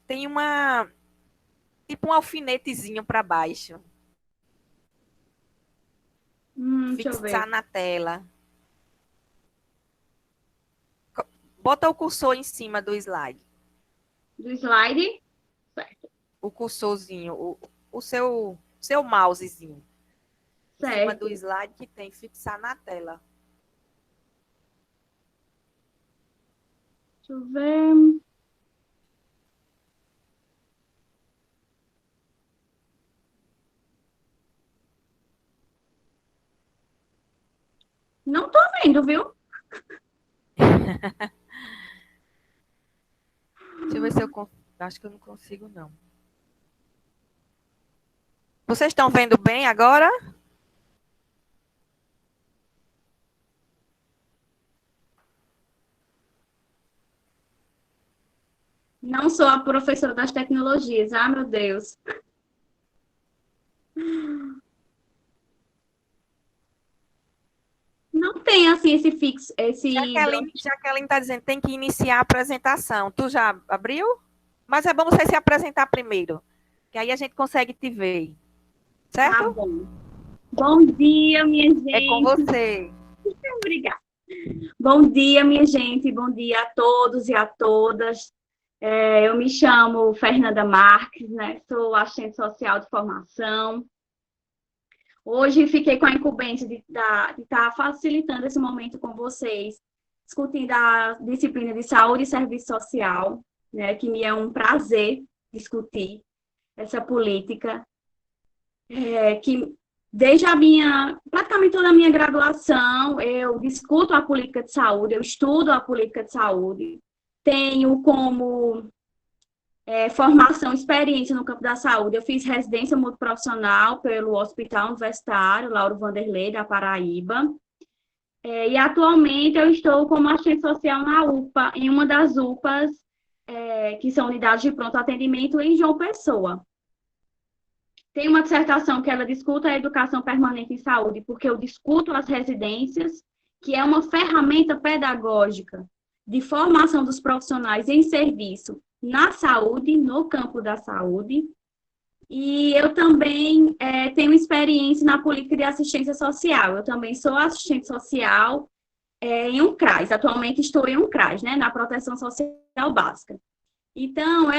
tem uma, tipo um alfinetezinho para baixo. Deixa eu ver. Fixar na tela. Bota o cursor em cima do slide. Do slide. Certo. O cursorzinho, o seu mousezinho. Em cima do Certo. slide que tem fixar na tela. Deixa eu ver. Não tô vendo, viu? Deixa eu ver se eu consigo. Acho que eu não consigo, não. Vocês estão vendo bem agora? Não sou a professora das tecnologias. Ah, meu Deus. Não tem assim esse fixo, esse. Jaqueline está dizendo que tem que iniciar a apresentação. Tu já abriu? Mas é bom você se apresentar primeiro, que aí a gente consegue te ver. Tá Certo? bom. Bom dia, minha É com gente. você. Obrigada. Bom dia, minha gente. Bom dia a todos e a todas. Eu me chamo Fernanda Marques, né? Sou assistente social de formação. Hoje fiquei com a incumbência de estar facilitando esse momento com vocês, discutindo a disciplina de saúde e serviço social, né? Que me é um prazer discutir essa política, que desde praticamente toda a minha graduação, eu discuto a política de saúde, eu estudo a política de saúde, tenho como formação, experiência no campo da saúde. Eu fiz residência multiprofissional pelo Hospital Universitário Lauro Vanderlei, da Paraíba. E atualmente eu estou como assistente social na UPA, em uma das UPAs, que são unidades de pronto atendimento em João Pessoa. Tem uma dissertação que ela discuta a educação permanente em saúde, porque eu discuto as residências, que é uma ferramenta pedagógica de formação dos profissionais em serviço na saúde, no campo da saúde. E eu também tenho experiência na política de assistência social. Eu também sou assistente social em um CRAS. Atualmente estou em um CRAS, né, na proteção social básica. Então,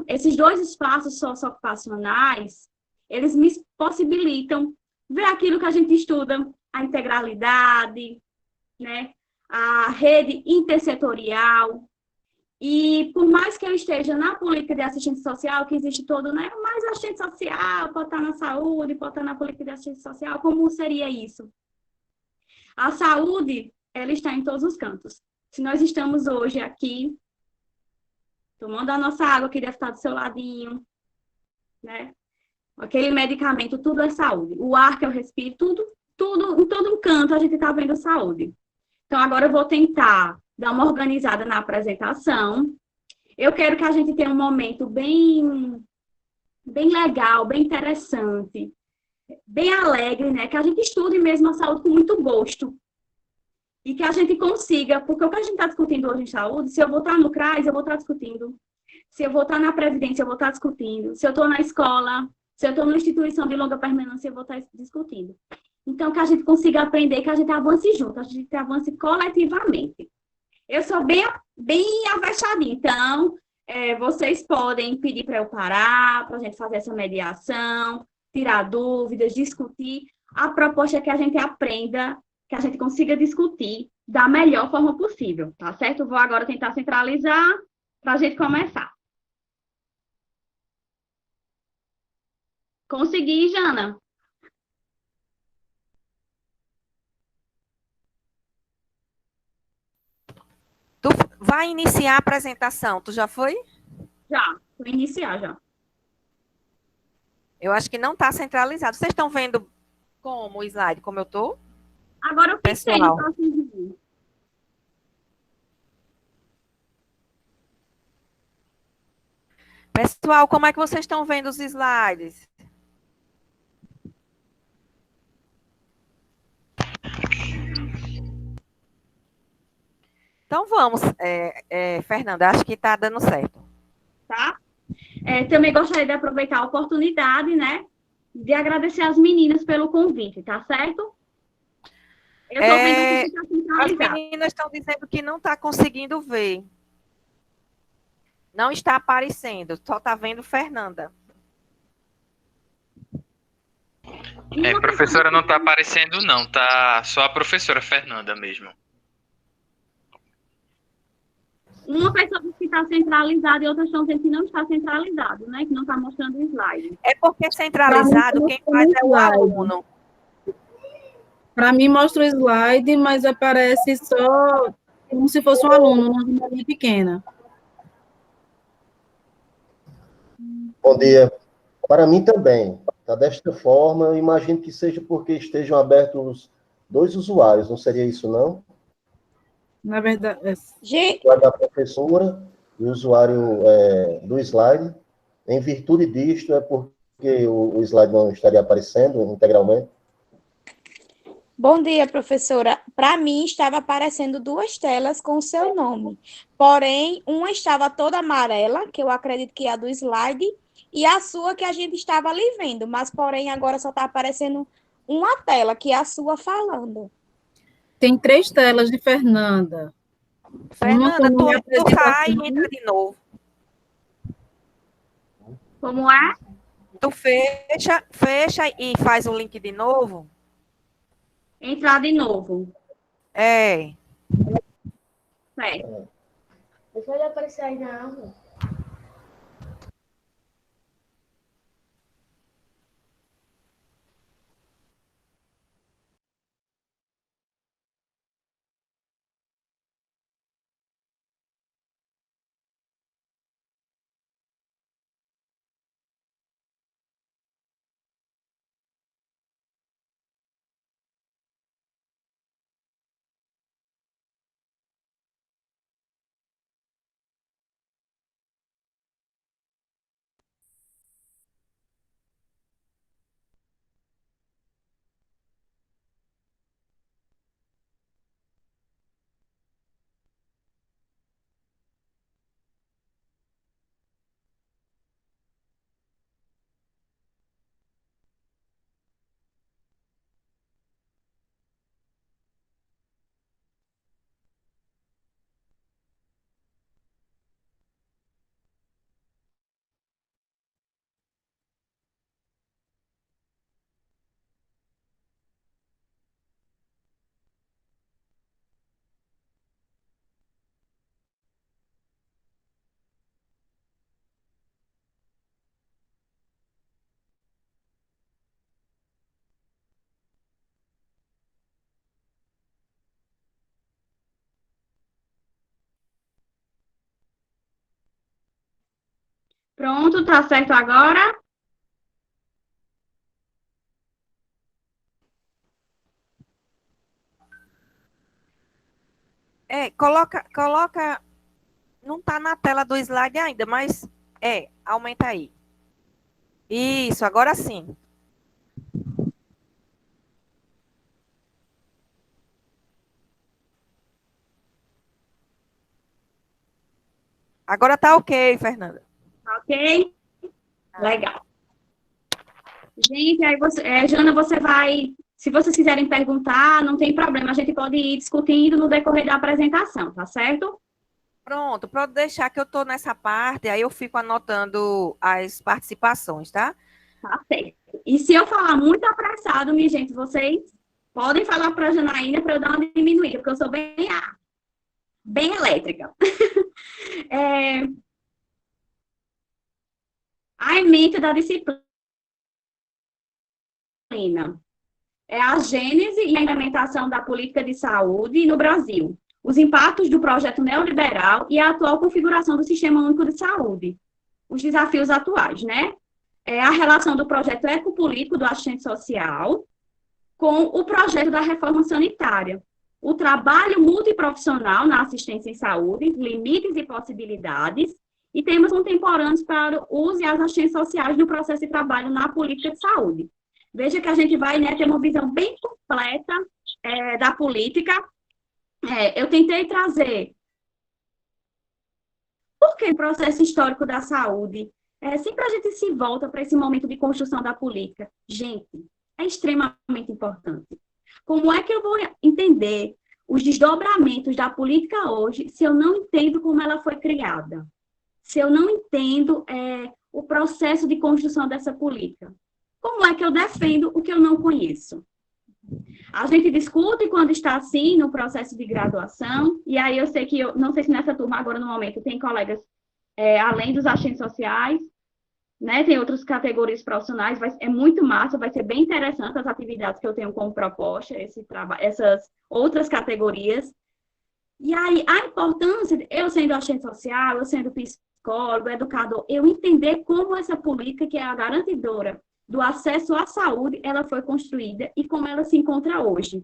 esses dois espaços socioocupacionais, eles me possibilitam ver aquilo que a gente estuda, a integralidade, né, a rede intersetorial. E por mais que eu esteja na política de assistência social, que existe todo, né, mais assistente social, pode estar na saúde, pode estar na política de assistência social, como seria isso? A saúde, ela está em todos os cantos. Se nós estamos hoje aqui tomando a nossa água que deve estar do seu ladinho, né? Aquele medicamento, tudo é saúde. O ar que eu respiro, tudo, em todo um canto a gente está vendo saúde. Então, agora eu vou tentar dar uma organizada na apresentação. Eu quero que a gente tenha um momento bem legal, bem interessante, bem alegre, né? Que a gente estude mesmo a saúde com muito gosto. E que a gente consiga, porque o que a gente está discutindo hoje em saúde, se eu vou estar no CRAS, eu vou estar discutindo. Se eu vou estar na Previdência, eu vou estar discutindo. Se eu estou na escola, se eu estou numa instituição de longa permanência, eu vou estar discutindo. Então, que a gente consiga aprender, que a gente avance junto, a gente avance coletivamente. Eu sou bem avexadinha, então, vocês podem pedir para eu parar, para a gente fazer essa mediação, tirar dúvidas, discutir. A proposta é que a gente aprenda, que a gente consiga discutir da melhor forma possível, tá certo? Vou agora tentar centralizar para a gente começar. Consegui, Jana. Tu vai iniciar a apresentação. Tu já foi? Já, vou iniciar já. Eu acho que não está centralizado. Vocês estão vendo como o slide, como eu estou? Agora eu fixei no Pessoal. próximo. Pessoal, como é que vocês estão vendo os slides? Então vamos. vamos, Fernanda, acho que está dando certo. Tá? Também gostaria de aproveitar a oportunidade, né, de agradecer às meninas pelo convite, tá certo? Eu estou vendo que está As centralizado. meninas estão dizendo que não está conseguindo ver. Não está aparecendo, só está vendo Fernanda. Professora, não está aparecendo, não. Tá só a professora Fernanda mesmo. Uma pessoa diz que está centralizado e outras estão dizendo que não está centralizado, né? Que não está mostrando o slide. É porque centralizado quem faz é o aluno. Para mim mostra o slide, mas aparece só como se fosse um aluno, uma linha pequena. Bom dia. Para mim também. Está desta forma, eu imagino que seja porque estejam abertos dois usuários, não seria isso, não? Na verdade, O usuário da professora e o usuário do slide. Em virtude disto, é porque o slide não estaria aparecendo integralmente? Bom dia, professora. Para mim, estava aparecendo duas telas com o seu nome. Porém, uma estava toda amarela, que eu acredito que é a do slide, e a sua que a gente estava ali vendo. Mas, porém, agora só está aparecendo uma tela, que é a sua falando. tem 3 telas de Fernanda. Fernanda, Uma com tu sai e entra de novo. Como é? Tu fecha e faz o link de novo. Entrar de novo. É. Certo. Não vai aparecer aí, não. Pronto, tá certo agora? Coloca. Não está na tela do slide ainda, mas aumenta aí. Isso, agora sim. Agora tá ok, Fernanda. Ok? Legal. Gente, aí Jana, você vai. Se vocês quiserem perguntar, não tem problema, a gente pode ir discutindo no decorrer da apresentação, tá certo? Pronto, pode deixar que eu estou nessa parte, aí eu fico anotando as participações, tá? Tá certo. E se eu falar muito apressado, minha gente, vocês podem falar para a Janaína para eu dar uma diminuída, porque eu sou bem elétrica. A ementa da disciplina é a gênese e a implementação da política de saúde no Brasil, os impactos do projeto neoliberal e a atual configuração do Sistema Único de Saúde, os desafios atuais, né? A relação do projeto ecopolítico do assistente social com o projeto da reforma sanitária, o trabalho multiprofissional na assistência em saúde, limites e possibilidades, e temas contemporâneos para o uso e as assistências sociais no processo de trabalho na política de saúde. Veja que a gente vai, né, ter uma visão bem completa da política. Eu tentei trazer Por que o processo histórico da saúde? Sempre a gente se volta para esse momento de construção da política. Gente, é extremamente importante. Como é que eu vou entender os desdobramentos da política hoje se eu não entendo como ela foi criada? Se eu não entendo o processo de construção dessa política? Como é que eu defendo o que eu não conheço? A gente discute quando está assim no processo de graduação, e aí eu sei que, não sei se nessa turma agora no momento tem colegas além dos agentes sociais, né, tem outras categorias profissionais, é muito massa, vai ser bem interessante as atividades que eu tenho como proposta, essas outras categorias. E aí, a importância, eu sendo agente social, eu sendo psicólogo, educador, eu entender como essa política, que é a garantidora do acesso à saúde, ela foi construída e como ela se encontra hoje.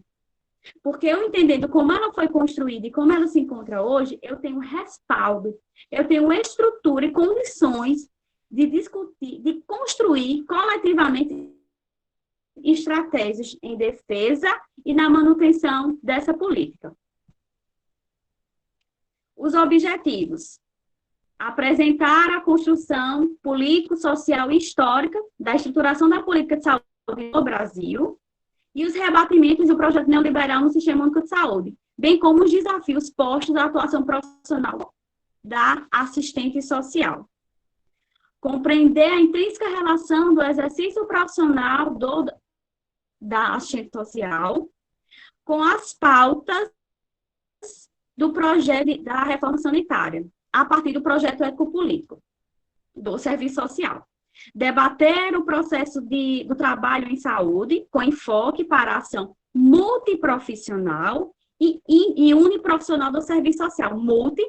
Porque eu entendendo como ela foi construída e como ela se encontra hoje, eu tenho respaldo, eu tenho estrutura e condições de discutir, de construir coletivamente estratégias em defesa e na manutenção dessa política. Os objetivos: apresentar a construção político, social e histórica da estruturação da política de saúde no Brasil e os rebatimentos do projeto neoliberal no Sistema Único de Saúde, bem como os desafios postos à atuação profissional da assistente social. Compreender a intrínseca relação do exercício profissional da assistente social com as pautas do projeto da reforma sanitária, a partir do projeto ético-político do serviço social. Debater o processo do trabalho em saúde, com enfoque para a ação multiprofissional e uniprofissional do serviço social. Multi,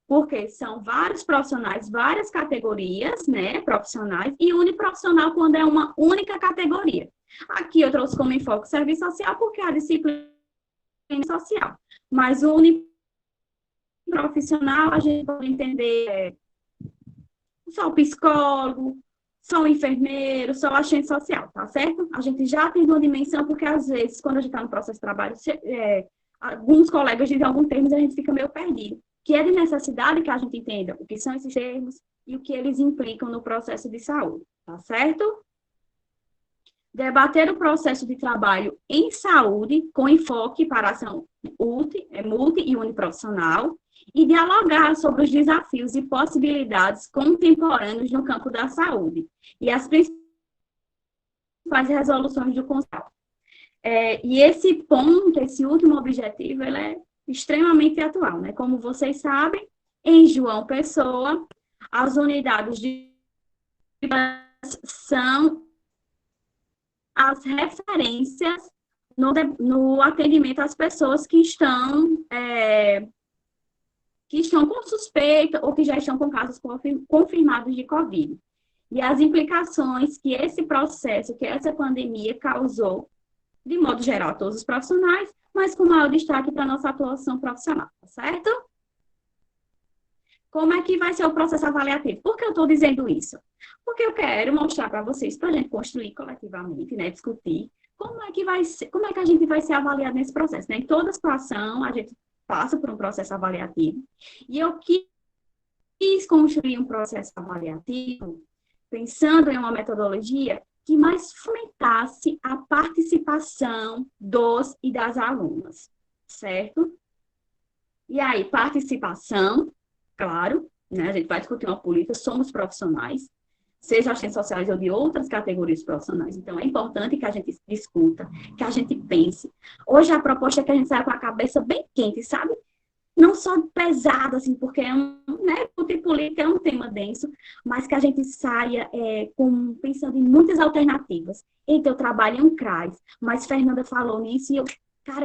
porque são vários profissionais, várias categorias, né, profissionais, e uniprofissional quando é uma única categoria. Aqui eu trouxe como enfoque o serviço social, porque é a disciplina social. Mas o uniprofissional, a gente pode entender só o psicólogo, só o enfermeiro, só o agente social, tá certo? A gente já tem uma dimensão, porque às vezes, quando a gente está no processo de trabalho, alguns colegas dizem alguns termos e a gente fica meio perdido. Que é de necessidade que a gente entenda o que são esses termos e o que eles implicam no processo de saúde, tá certo? Debater o processo de trabalho em saúde com enfoque para a ação multi e uniprofissional e dialogar sobre os desafios e possibilidades contemporâneos no campo da saúde e as principais resoluções do Conselho. E esse ponto, esse último objetivo, ele é extremamente atual, né? Como vocês sabem, em João Pessoa, as unidades de são as referências no atendimento às pessoas que estão com suspeita ou que já estão com casos confirmados de Covid. E as implicações que esse processo, que essa pandemia causou, de modo geral, a todos os profissionais, mas com maior destaque para a nossa atuação profissional, tá certo? Como é que vai ser o processo avaliativo? Por que eu estou dizendo isso? Porque eu quero mostrar para vocês, para a gente construir coletivamente, né, discutir, como é que a gente vai ser avaliado nesse processo, né? Em toda situação, a gente passa por um processo avaliativo, e eu quis construir um processo avaliativo, pensando em uma metodologia que mais fomentasse a participação dos e das alunas, certo? E aí, participação, claro, né? A gente vai discutir uma política, somos profissionais, seja agentes sociais ou de outras categorias profissionais. Então, é importante que a gente discuta, que a gente pense. Hoje, a proposta é que a gente saia com a cabeça bem quente, sabe? Não só pesado, assim, porque né, política é um tema denso, mas que a gente saia pensando em muitas alternativas. Eita, eu trabalho em um CRAS, mas Fernanda falou nisso e eu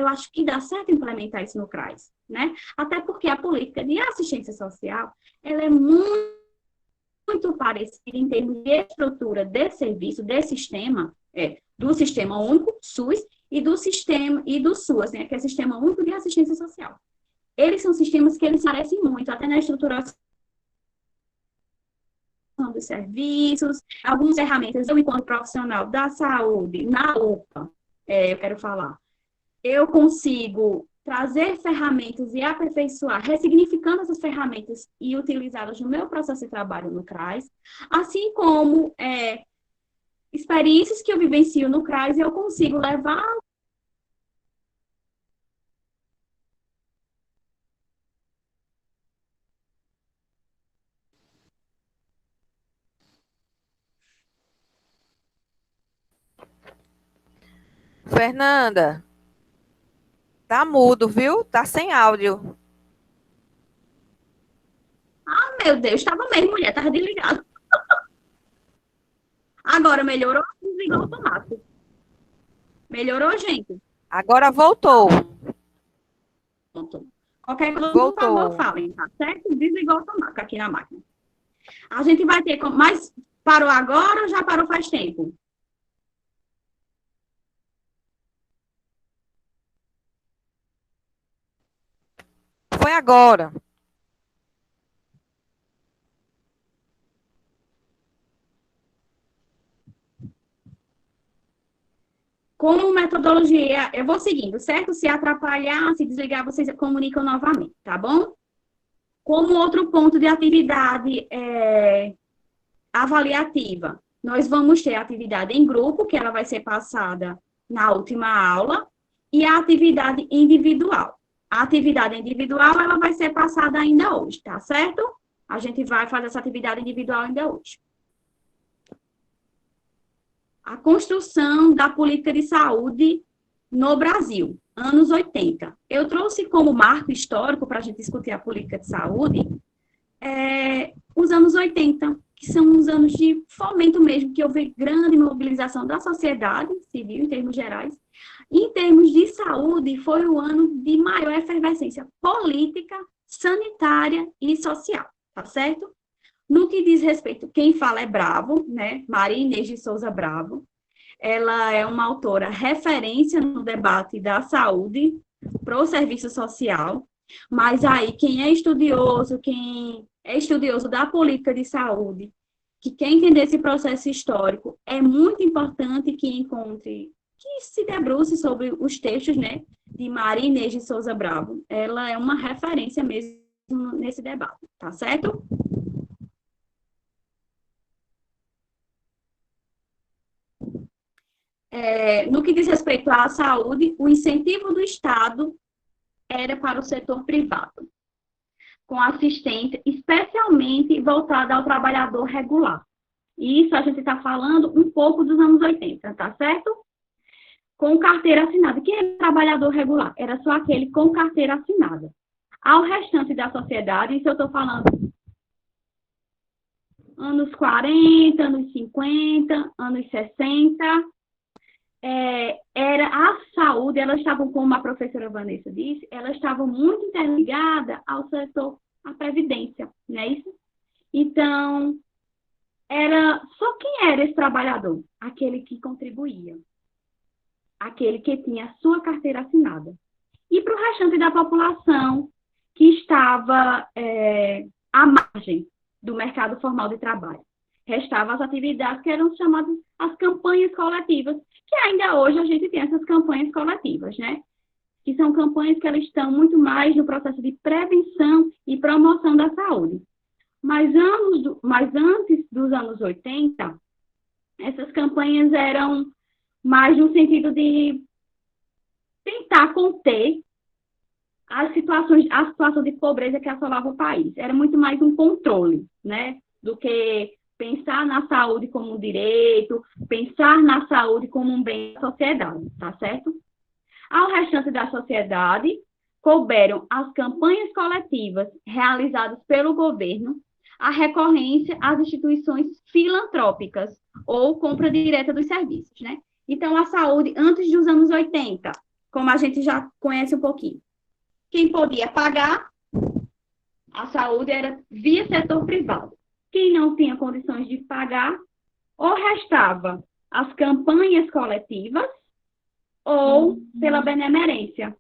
acho que dá certo implementar isso no CRAS, né? Até porque a política de assistência social, ela é muito parecida em termos de estrutura de serviço, de sistema, do Sistema Único, SUS, e do SUAS, né, que é o Sistema Único de Assistência Social. Eles são sistemas que eles parecem muito, até na estruturação dos serviços, algumas ferramentas, eu, enquanto profissional da saúde, na UPA, eu quero falar, eu consigo trazer ferramentas e aperfeiçoar, ressignificando essas ferramentas e utilizá-las no meu processo de trabalho no CRAS, assim como experiências que eu vivencio no CRAS, eu consigo levar. Fernanda, tá mudo, viu? Tá sem áudio. Meu Deus, estava mesmo, mulher, estava desligado. Agora melhorou, desligou automático. Melhorou, gente? Agora voltou. Pronto. Qualquer coisa, por favor, Voltou. falem, tá certo? Desligou automático aqui na máquina. A gente vai ter... Mas parou agora ou já parou faz tempo? Foi agora. Como metodologia, eu vou seguindo, certo? Se atrapalhar, se desligar, vocês comunicam novamente, tá bom? Como outro ponto de atividade avaliativa, nós vamos ter a atividade em grupo, que ela vai ser passada na última aula, e a atividade individual. A atividade individual, ela vai ser passada ainda hoje, tá certo? A gente vai fazer essa atividade individual ainda hoje. A construção da política de saúde no Brasil, anos 80. Eu trouxe como marco histórico para a gente discutir a política de saúde os anos 80, que são os anos de fomento mesmo, que houve grande mobilização da sociedade civil, em termos gerais. Em termos de saúde, foi o ano de maior efervescência política, sanitária e social, tá certo? No que diz respeito, quem fala é Bravo, né? Maria Inês de Souza Bravo. Ela é uma autora referência no debate da saúde para o serviço social, mas aí quem é estudioso da política de saúde, que quer entender esse processo histórico, é muito importante que se debruce sobre os textos, né, de Maria Inês de Souza Bravo. Ela é uma referência mesmo nesse debate, tá certo? No que diz respeito à saúde, o incentivo do Estado era para o setor privado, com assistência especialmente voltada ao trabalhador regular. Isso a gente está falando um pouco dos anos 80, tá certo? Com carteira assinada. Quem é trabalhador regular? Era só aquele com carteira assinada. Ao restante da sociedade, isso eu estou falando anos 40, anos 50, anos 60, era a saúde, elas estavam, como a professora Vanessa disse, elas estavam muito interligadas ao setor, à previdência, não é isso? Então, só quem era esse trabalhador? Aquele que contribuía, aquele que tinha a sua carteira assinada. E para o restante da população que estava à margem do mercado formal de trabalho. Restavam as atividades que eram chamadas as campanhas coletivas, que ainda hoje a gente tem essas campanhas coletivas, né? Que são campanhas que elas estão muito mais no processo de prevenção e promoção da saúde. Mas antes dos anos 80, essas campanhas eram mais no sentido de tentar conter a situação de pobreza que assolava o país. Era muito mais um controle, né? Do que pensar na saúde como um direito, pensar na saúde como um bem da sociedade, tá certo? Ao restante da sociedade, couberam as campanhas coletivas realizadas pelo governo, a recorrência às instituições filantrópicas ou compra direta dos serviços, né? Então, a saúde, antes dos anos 80, como a gente já conhece um pouquinho, quem podia pagar a saúde era via setor privado. Quem não tinha condições de pagar, ou restava as campanhas coletivas, ou pela benemerência.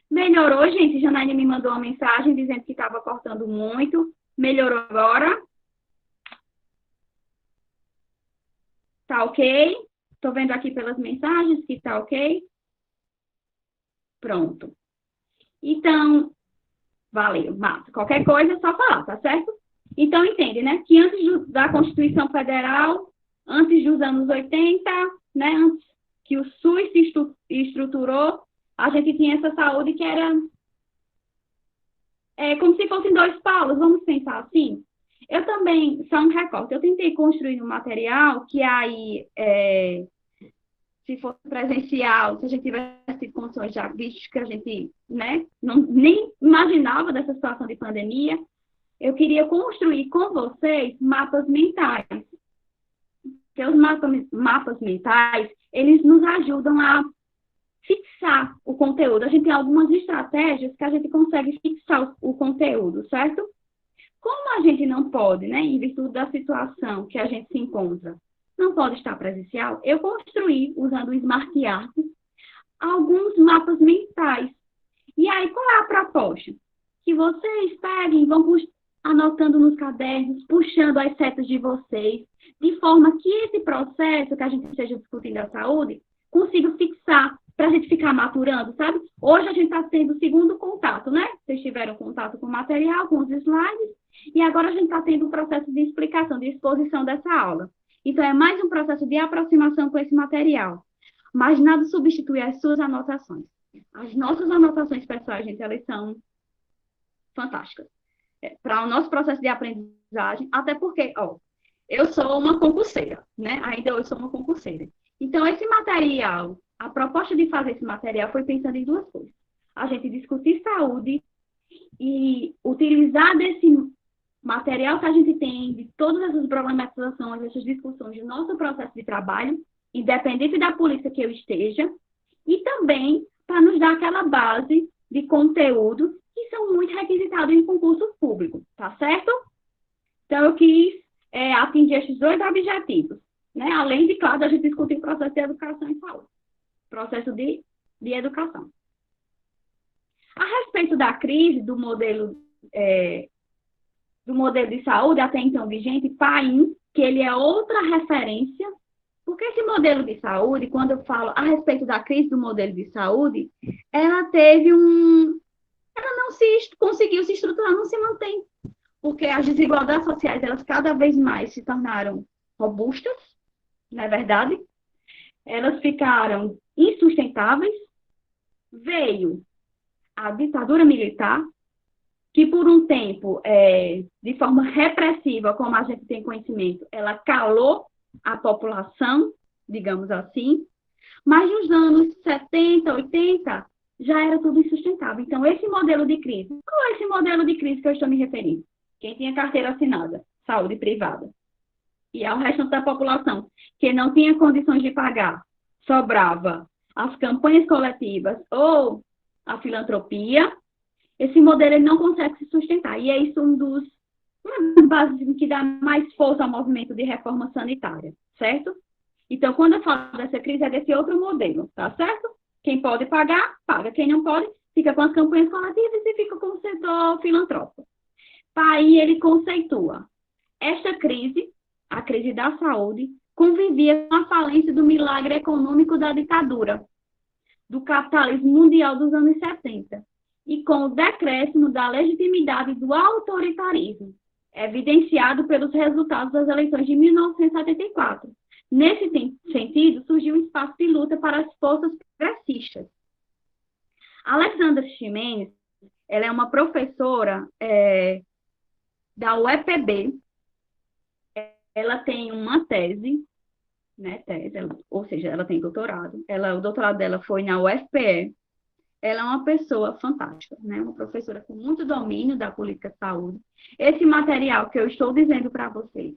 Melhorou, gente? Janaína me mandou uma mensagem dizendo que estava cortando muito. Melhorou agora? Tá ok? Estou vendo aqui pelas mensagens que tá ok. Pronto. Então, valeu, massa. Qualquer coisa é só falar, tá certo? Então, entende, né? Que antes da Constituição Federal, antes dos anos 80, né? Antes que o SUS se estruturou, a gente tinha essa saúde que era como se fossem dois polos, vamos pensar assim. Eu também, só um recorte, eu tentei construir um material que aí, se fosse presencial, se a gente tivesse tido condições já, visto que a gente, né, nem imaginava dessa situação de pandemia, eu queria construir com vocês mapas mentais. Porque os mapas mentais, eles nos ajudam a fixar o conteúdo. A gente tem algumas estratégias que a gente consegue fixar o conteúdo, certo? Como a gente não pode, né, em virtude da situação que a gente se encontra, não pode estar presencial, eu construí, usando o Smart Art, alguns mapas mentais. E aí, qual é a proposta? Que vocês peguem e vão anotando nos cadernos, puxando as setas de vocês, de forma que esse processo que a gente esteja discutindo a saúde, consiga fixar, para a gente ficar maturando, sabe? Hoje a gente está tendo o segundo contato, né? Vocês tiveram contato com o material, com os slides, e agora a gente está tendo um processo de explicação, de exposição dessa aula. Então, é mais um processo de aproximação com esse material. Mas nada substitui as suas anotações. As nossas anotações pessoais, gente, elas são fantásticas. Para o nosso processo de aprendizagem, até porque, eu sou uma concurseira, né? Ainda hoje sou uma concurseira. Então, esse material, a proposta de fazer esse material foi pensando em duas coisas. A gente discutir saúde e utilizar desse material que a gente tem, de todas essas problematizações, essas discussões do nosso processo de trabalho, independente da polícia que eu esteja, e também para nos dar aquela base de conteúdo que são muito requisitados em concurso público, tá certo? Então, eu quis atingir esses dois objetivos, né? Além de, claro, a gente discutir o processo de educação e saúde, processo de educação. A respeito da crise do modelo de saúde até então vigente, PAIN, que ele é outra referência, porque esse modelo de saúde, quando eu falo a respeito da crise do modelo de saúde, ela não conseguiu se estruturar, não se mantém, porque as desigualdades sociais, elas cada vez mais se tornaram robustas, não é verdade? Elas ficaram insustentáveis, veio a ditadura militar, que por um tempo, de forma repressiva, como a gente tem conhecimento, ela calou a população, digamos assim, mas nos anos 70, 80, já era tudo insustentável. Então, esse modelo de crise, qual é esse modelo de crise que eu estou me referindo? Quem tinha carteira assinada, saúde privada, e ao resto da população que não tinha condições de pagar, sobrava as campanhas coletivas ou a filantropia, esse modelo ele não consegue se sustentar. E é isso uma das bases que dá mais força ao movimento de reforma sanitária, certo? Então, quando eu falo dessa crise, é desse outro modelo, tá certo? Quem pode pagar, paga. Quem não pode, fica com as campanhas coletivas e fica com o setor filantrópico. Aí ele conceitua. Esta crise, a crise da saúde, convivia com a falência do milagre econômico da ditadura, do capitalismo mundial dos anos 70, e com o decréscimo da legitimidade do autoritarismo, evidenciado pelos resultados das eleições de 1974. Nesse sentido, surgiu um espaço de luta para as forças progressistas. Alexandra Ximenes, ela é uma professora da UEPB. Ela tem uma tese, né, ou seja, ela tem doutorado. O doutorado dela foi na UFPE. Ela é uma pessoa fantástica, né? Uma professora com muito domínio da política de saúde. Esse material que eu estou dizendo para vocês,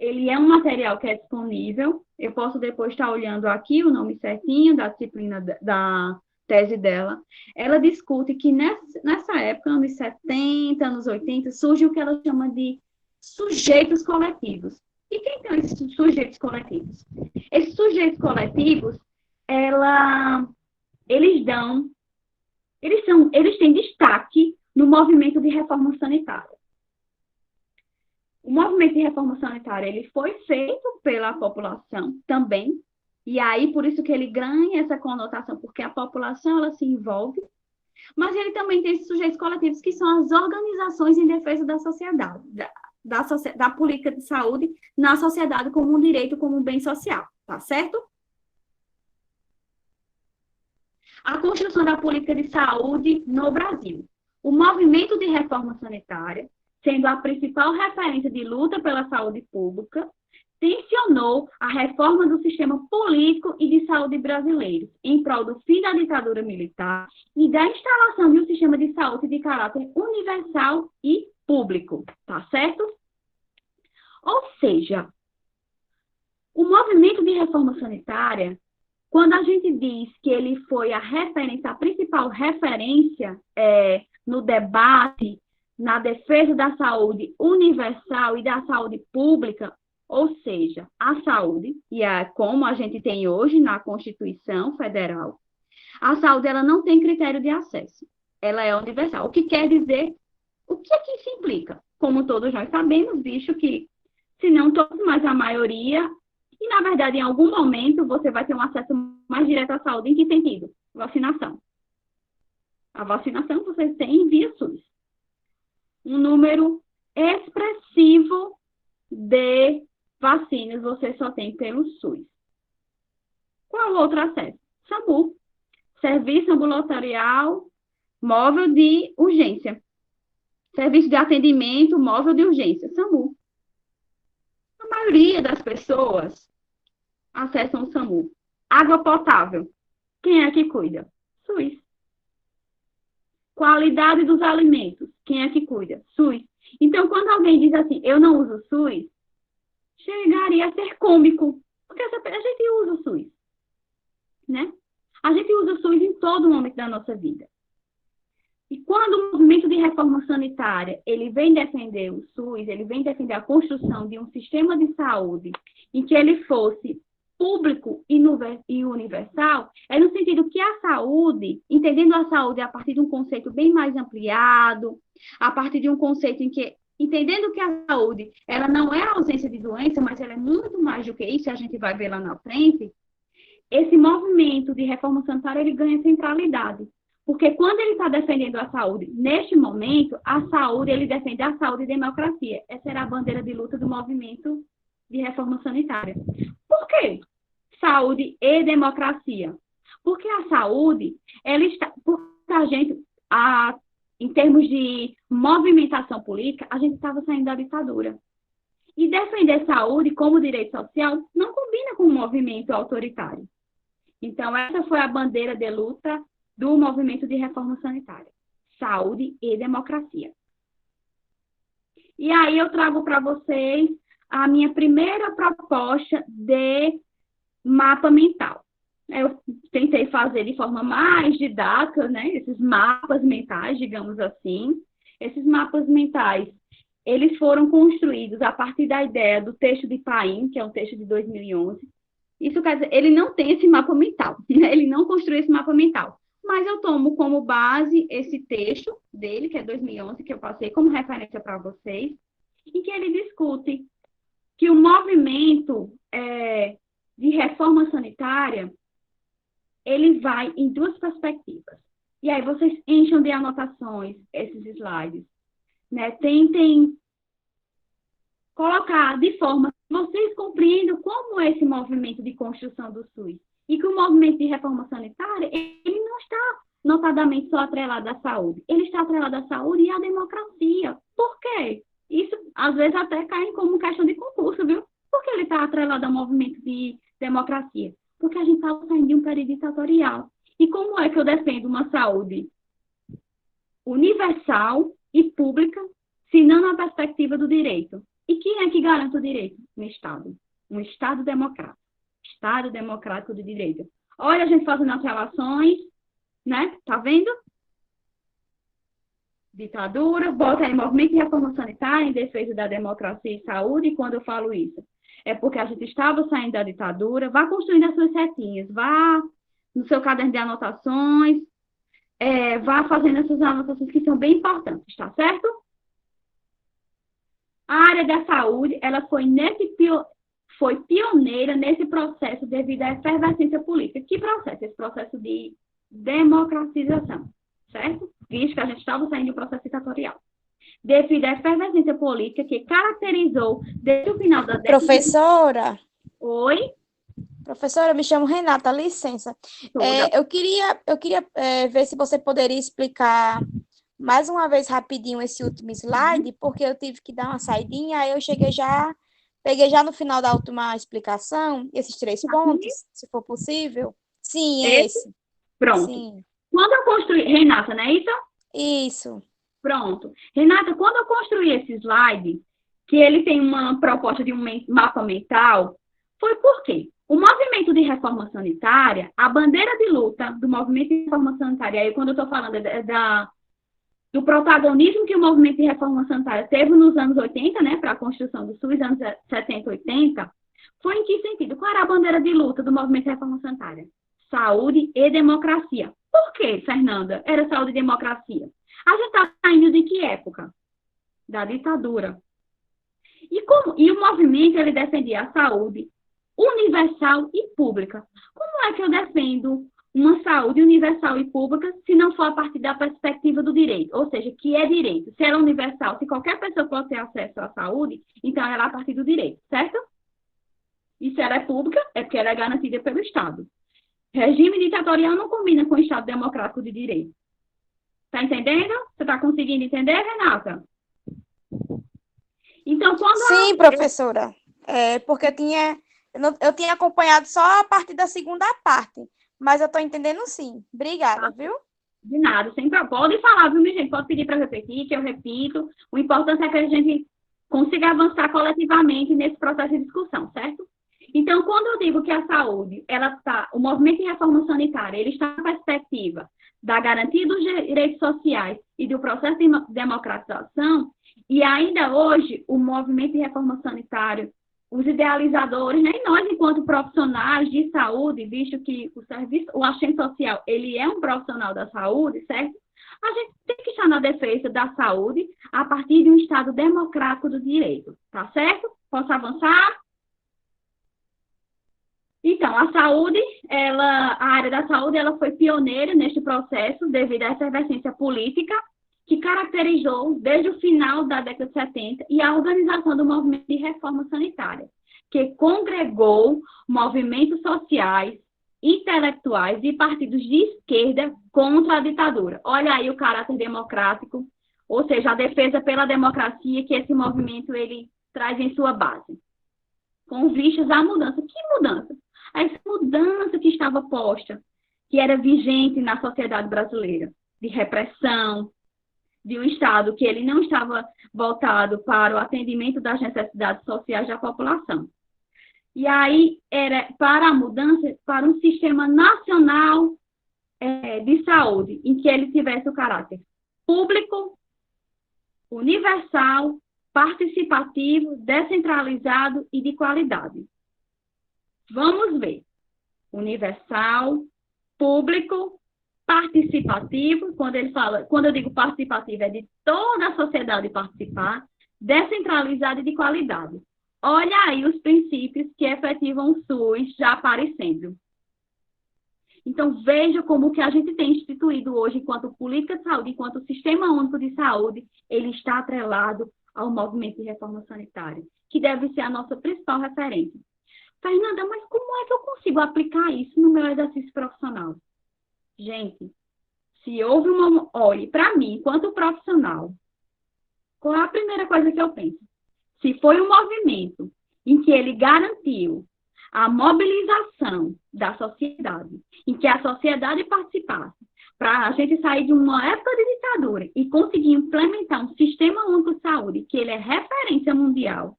ele é um material que é disponível. Eu posso depois estar olhando aqui o nome certinho da disciplina da tese dela. Ela discute que nessa época, anos 70, anos 80, surge o que ela chama de sujeitos coletivos. E quem são esses sujeitos coletivos? Esses sujeitos coletivos, eles têm destaque no movimento de reforma sanitária. O movimento de reforma sanitária ele foi feito pela população também, E aí, por isso que ele ganha essa conotação, porque a população, ela se envolve, mas ele também tem esses sujeitos coletivos, que são as organizações em defesa da sociedade, da política de saúde na sociedade como um direito, como um bem social, tá certo? A construção da política de saúde no Brasil. O movimento de reforma sanitária, sendo a principal referência de luta pela saúde pública, tensionou a reforma do sistema político e de saúde brasileiro, em prol do fim da ditadura militar e da instalação de um sistema de saúde de caráter universal e público, tá certo? Ou seja, o movimento de reforma sanitária, quando a gente diz que ele foi a referência, a principal referência no debate, na defesa da saúde universal e da saúde pública, ou seja, a saúde, e é como a gente tem hoje na Constituição Federal, a saúde ela não tem critério de acesso, ela é universal. O que quer dizer, o que é que isso implica? Como todos nós sabemos, visto que, se não todos, mas a maioria, e na verdade em algum momento você vai ter um acesso mais direto à saúde. Em que sentido? Vacinação. A vacinação você tem via SUS. Um número expressivo de vacinas você só tem pelo SUS. Qual o outro acesso? SAMU, Serviço Ambulatorial Móvel de Urgência. Serviço de Atendimento Móvel de Urgência, SAMU. A maioria das pessoas acessam o SAMU. Água potável, quem é que cuida? SUS. Qualidade dos alimentos, quem é que cuida? SUS. Então, quando alguém diz assim, eu não uso SUS, chegaria a ser cômico, porque a gente usa o SUS, né? A gente usa o SUS em todo momento da nossa vida. E quando o movimento de reforma sanitária, ele vem defender o SUS, ele vem defender a construção de um sistema de saúde em que ele fosse público e universal, é no sentido que a saúde, entendendo a saúde a partir de um conceito bem mais ampliado, a partir de um conceito em que, entendendo que a saúde, ela não é a ausência de doença, mas ela é muito mais do que isso, a gente vai ver lá na frente, esse movimento de reforma sanitária, ele ganha centralidade. Porque quando ele está defendendo a saúde, neste momento, a saúde, ele defende a saúde e democracia. Essa era a bandeira de luta do movimento de reforma sanitária. Por quê? Saúde e democracia. Porque a saúde, ela está... Porque a gente, em termos de movimentação política, a gente estava saindo da ditadura. E defender saúde como direito social não combina com o movimento autoritário. Então, essa foi a bandeira de luta do movimento de reforma sanitária. Saúde e democracia. E aí eu trago para vocês a minha primeira proposta de mapa mental. Eu tentei fazer de forma mais didática, né? Esses mapas mentais, digamos assim. Esses mapas mentais, eles foram construídos a partir da ideia do texto de Paim, que é um texto de 2011. Isso quer dizer, ele não tem esse mapa mental, né? Ele não construiu esse mapa mental. Mas eu tomo como base esse texto dele, que é 2011, que eu passei como referência para vocês, em que ele discute que o movimento de reforma sanitária, ele vai em duas perspectivas. E aí vocês encham de anotações esses slides, né? Tentem colocar de forma que vocês compreendam como é esse movimento de construção do SUS. E que o movimento de reforma sanitária, ele não está notadamente só atrelado à saúde. Ele está atrelado à saúde e à democracia. Por quê? Isso, às vezes, até cai como questão de concurso, viu? Por que ele está atrelado ao movimento de democracia? Porque a gente está saindo de um período ditatorial. E como é que eu defendo uma saúde universal e pública, se não na perspectiva do direito? E quem é que garante o direito? Um Estado. Um Estado democrático. Estado democrático de direito. Olha a gente fazendo as relações, né? Tá vendo? Ditadura, bota aí movimento de reforma sanitária em defesa da democracia e saúde. E quando eu falo isso, é porque a gente estava saindo da ditadura. Vá construindo as suas setinhas, vá no seu caderno de anotações, vá fazendo essas anotações que são bem importantes, tá certo? A área da saúde, ela foi foi pioneira nesse processo devido à efervescência política. Que processo? Esse processo de democratização, certo? Visto que a gente estava saindo do processo ditatorial. Devido à efervescência política que caracterizou desde o final da década... Professora, Oi? professora, eu me chamo Renata, licença. Eu queria ver se você poderia explicar mais uma vez rapidinho esse último slide, porque eu tive que dar uma saidinha, aí eu peguei já no final da última explicação, esses 3 pontos, se for possível. Sim, esse. Pronto. Sim. Quando eu construí... Renata, não é isso? Isso. Pronto. Renata, quando eu construí esse slide, que ele tem uma proposta de um mapa mental, foi por quê? O movimento de reforma sanitária, a bandeira de luta do movimento de reforma sanitária, aí quando eu estou falando do protagonismo que o movimento de reforma sanitária teve nos anos 80, né, para a construção do SUS, anos 70, 80, foi em que sentido? Qual era a bandeira de luta do movimento de reforma sanitária? Saúde e democracia. Por quê, Fernanda? Era saúde e democracia. A gente está saindo de que época? Da ditadura. E o movimento, ele defendia a saúde universal e pública. Como é que eu defendo uma saúde universal e pública se não for a partir da perspectiva do direito? Ou seja, que é direito. Se ela é universal, se qualquer pessoa pode ter acesso à saúde, então ela é a partir do direito, certo? E se ela é pública, é porque ela é garantida pelo Estado. Regime ditatorial não combina com o Estado democrático de direito. Tá entendendo? Você está conseguindo entender, Renata? Então, quando... Sim, professora. Porque eu tinha acompanhado só a partir da segunda parte, mas eu estou entendendo sim. Obrigada, viu? De nada, sempre pode falar, viu, minha gente? Pode pedir para repetir, que eu repito. O importante é que a gente consiga avançar coletivamente nesse processo de discussão, certo? Então, quando eu digo que a saúde, o movimento de reforma sanitária, ele está na perspectiva da garantia dos direitos sociais e do processo de democratização, e ainda hoje, o movimento de reforma sanitária, os idealizadores, né, e nós, enquanto profissionais de saúde, visto que o assistente social, ele é um profissional da saúde, certo? A gente tem que estar na defesa da saúde a partir de um Estado democrático do direito, tá certo? Posso avançar? Então, a saúde, a área da saúde, ela foi pioneira neste processo devido à efervescência política que caracterizou desde o final da década de 70 e a organização do movimento de reforma sanitária, que congregou movimentos sociais, intelectuais e partidos de esquerda contra a ditadura. Olha aí o caráter democrático, ou seja, a defesa pela democracia que esse movimento ele traz em sua base, com vistas à mudança. Que mudança? Essa mudança que estava posta, que era vigente na sociedade brasileira, de repressão, de um Estado que ele não estava voltado para o atendimento das necessidades sociais da população. E aí era para a mudança para um sistema nacional de saúde, em que ele tivesse o caráter público, universal, participativo, descentralizado e de qualidade. Vamos ver. Universal, público, participativo. Quando eu digo participativo, é de toda a sociedade participar, descentralizado e de qualidade. Olha aí os princípios que efetivam o SUS já aparecendo. Então, veja como o que a gente tem instituído hoje enquanto política de saúde, enquanto Sistema Único de Saúde, ele está atrelado ao movimento de reforma sanitária, que deve ser a nossa principal referência. Fernanda, mas como é que eu consigo aplicar isso no meu exercício profissional? Gente, se houve olhe, para mim, enquanto profissional, qual é a primeira coisa que eu penso? Se foi um movimento em que ele garantiu a mobilização da sociedade, em que a sociedade participasse, para a gente sair de uma época de ditadura e conseguir implementar um sistema único de saúde, que ele é referência mundial,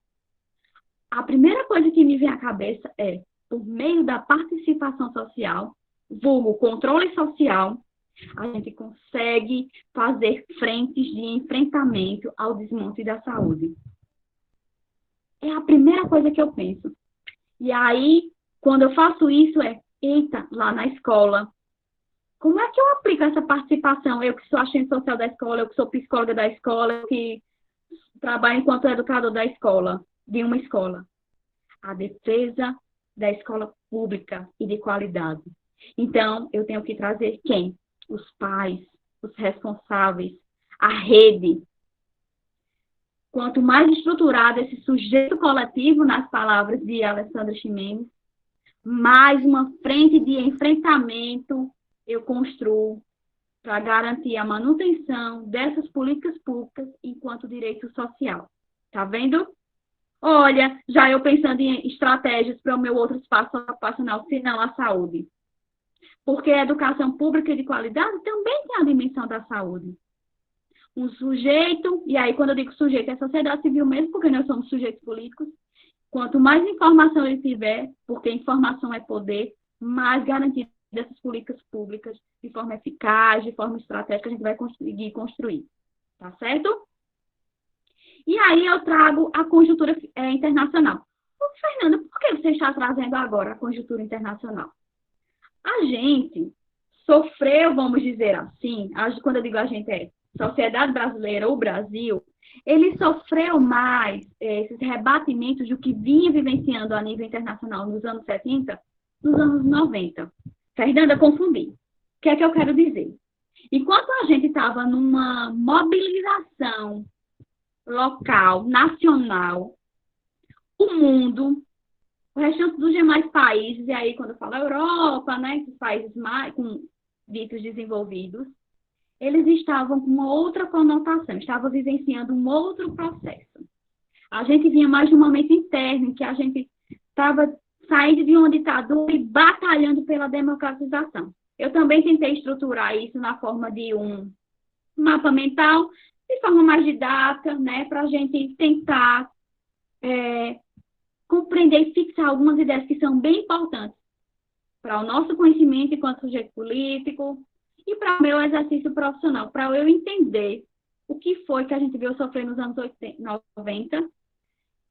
a primeira coisa que me vem à cabeça é, por meio da participação social, vulgo controle social, a gente consegue fazer frentes de enfrentamento ao desmonte da saúde. É a primeira coisa que eu penso. E aí, quando eu faço isso, eita, lá na escola, como é que eu aplico essa participação? Eu que sou assistente social da escola, eu que sou psicóloga da escola, eu que trabalho enquanto educador da escola, de uma escola. a defesa da escola pública e de qualidade. Então, eu tenho que trazer quem? Os pais, os responsáveis, a rede. Quanto mais estruturado esse sujeito coletivo, nas palavras de Alessandra Ximenes, mais uma frente de enfrentamento eu construo para garantir a manutenção dessas políticas públicas enquanto direito social. Tá vendo? Olha, já eu pensando em estratégias para o meu outro espaço ocupacional, se não a saúde. Porque a educação pública de qualidade também tem a dimensão da saúde. Um sujeito, e aí quando eu digo sujeito, é a sociedade civil mesmo, porque nós somos sujeitos políticos, quanto mais informação ele tiver, porque informação é poder, mais garantido dessas políticas públicas, de forma eficaz, de forma estratégica, a gente vai conseguir construir. Tá certo? E aí eu trago a conjuntura internacional. Ô, Fernanda, por que você está trazendo agora a conjuntura internacional? A gente sofreu, vamos dizer assim, quando eu digo a gente é sociedade brasileira, o Brasil, ele sofreu mais esses rebatimentos do que vinha vivenciando a nível internacional nos anos 70, nos anos 90. Fernanda, confundi. O que é que eu quero dizer? Enquanto a gente estava numa mobilização local, nacional, o mundo, o restante dos demais países, e aí quando eu falo Europa, né, esses países mais ditos desenvolvidos, eles estavam com uma outra conotação, estavam vivenciando um outro processo. A gente vinha mais de um momento interno, em que a gente estava saindo de uma ditadura e batalhando pela democratização. Eu também tentei estruturar isso na forma de um mapa mental, de forma mais didática, né, para a gente tentar compreender e fixar algumas ideias que são bem importantes para o nosso conhecimento enquanto sujeito político e para o meu exercício profissional, para eu entender o que foi que a gente veio sofrer nos anos 90,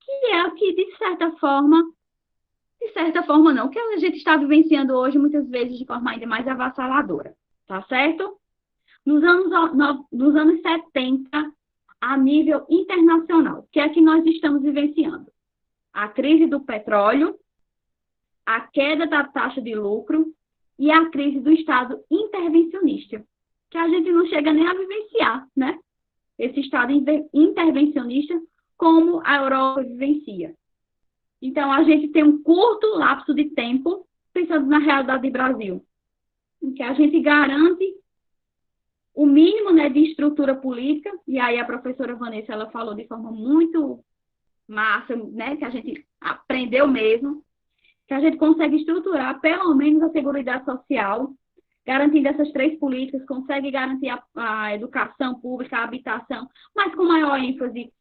que é o que, de certa forma não, que a gente está vivenciando hoje, muitas vezes de forma ainda mais avassaladora, tá certo? Nos anos 70, a nível internacional, o que é que nós estamos vivenciando? A crise do petróleo, a queda da taxa de lucro e a crise do Estado intervencionista, que a gente não chega nem a vivenciar, né? Esse Estado intervencionista, como a Europa vivencia. Então, a gente tem um curto lapso de tempo, pensando na realidade do Brasil, em que a gente garante o mínimo, né, de estrutura política, e aí a professora Vanessa, ela falou de forma muito massa, né, que a gente aprendeu mesmo, que a gente consegue estruturar pelo menos a Seguridade Social, garantindo essas três políticas, consegue garantir a educação pública, a habitação, mas com maior ênfase,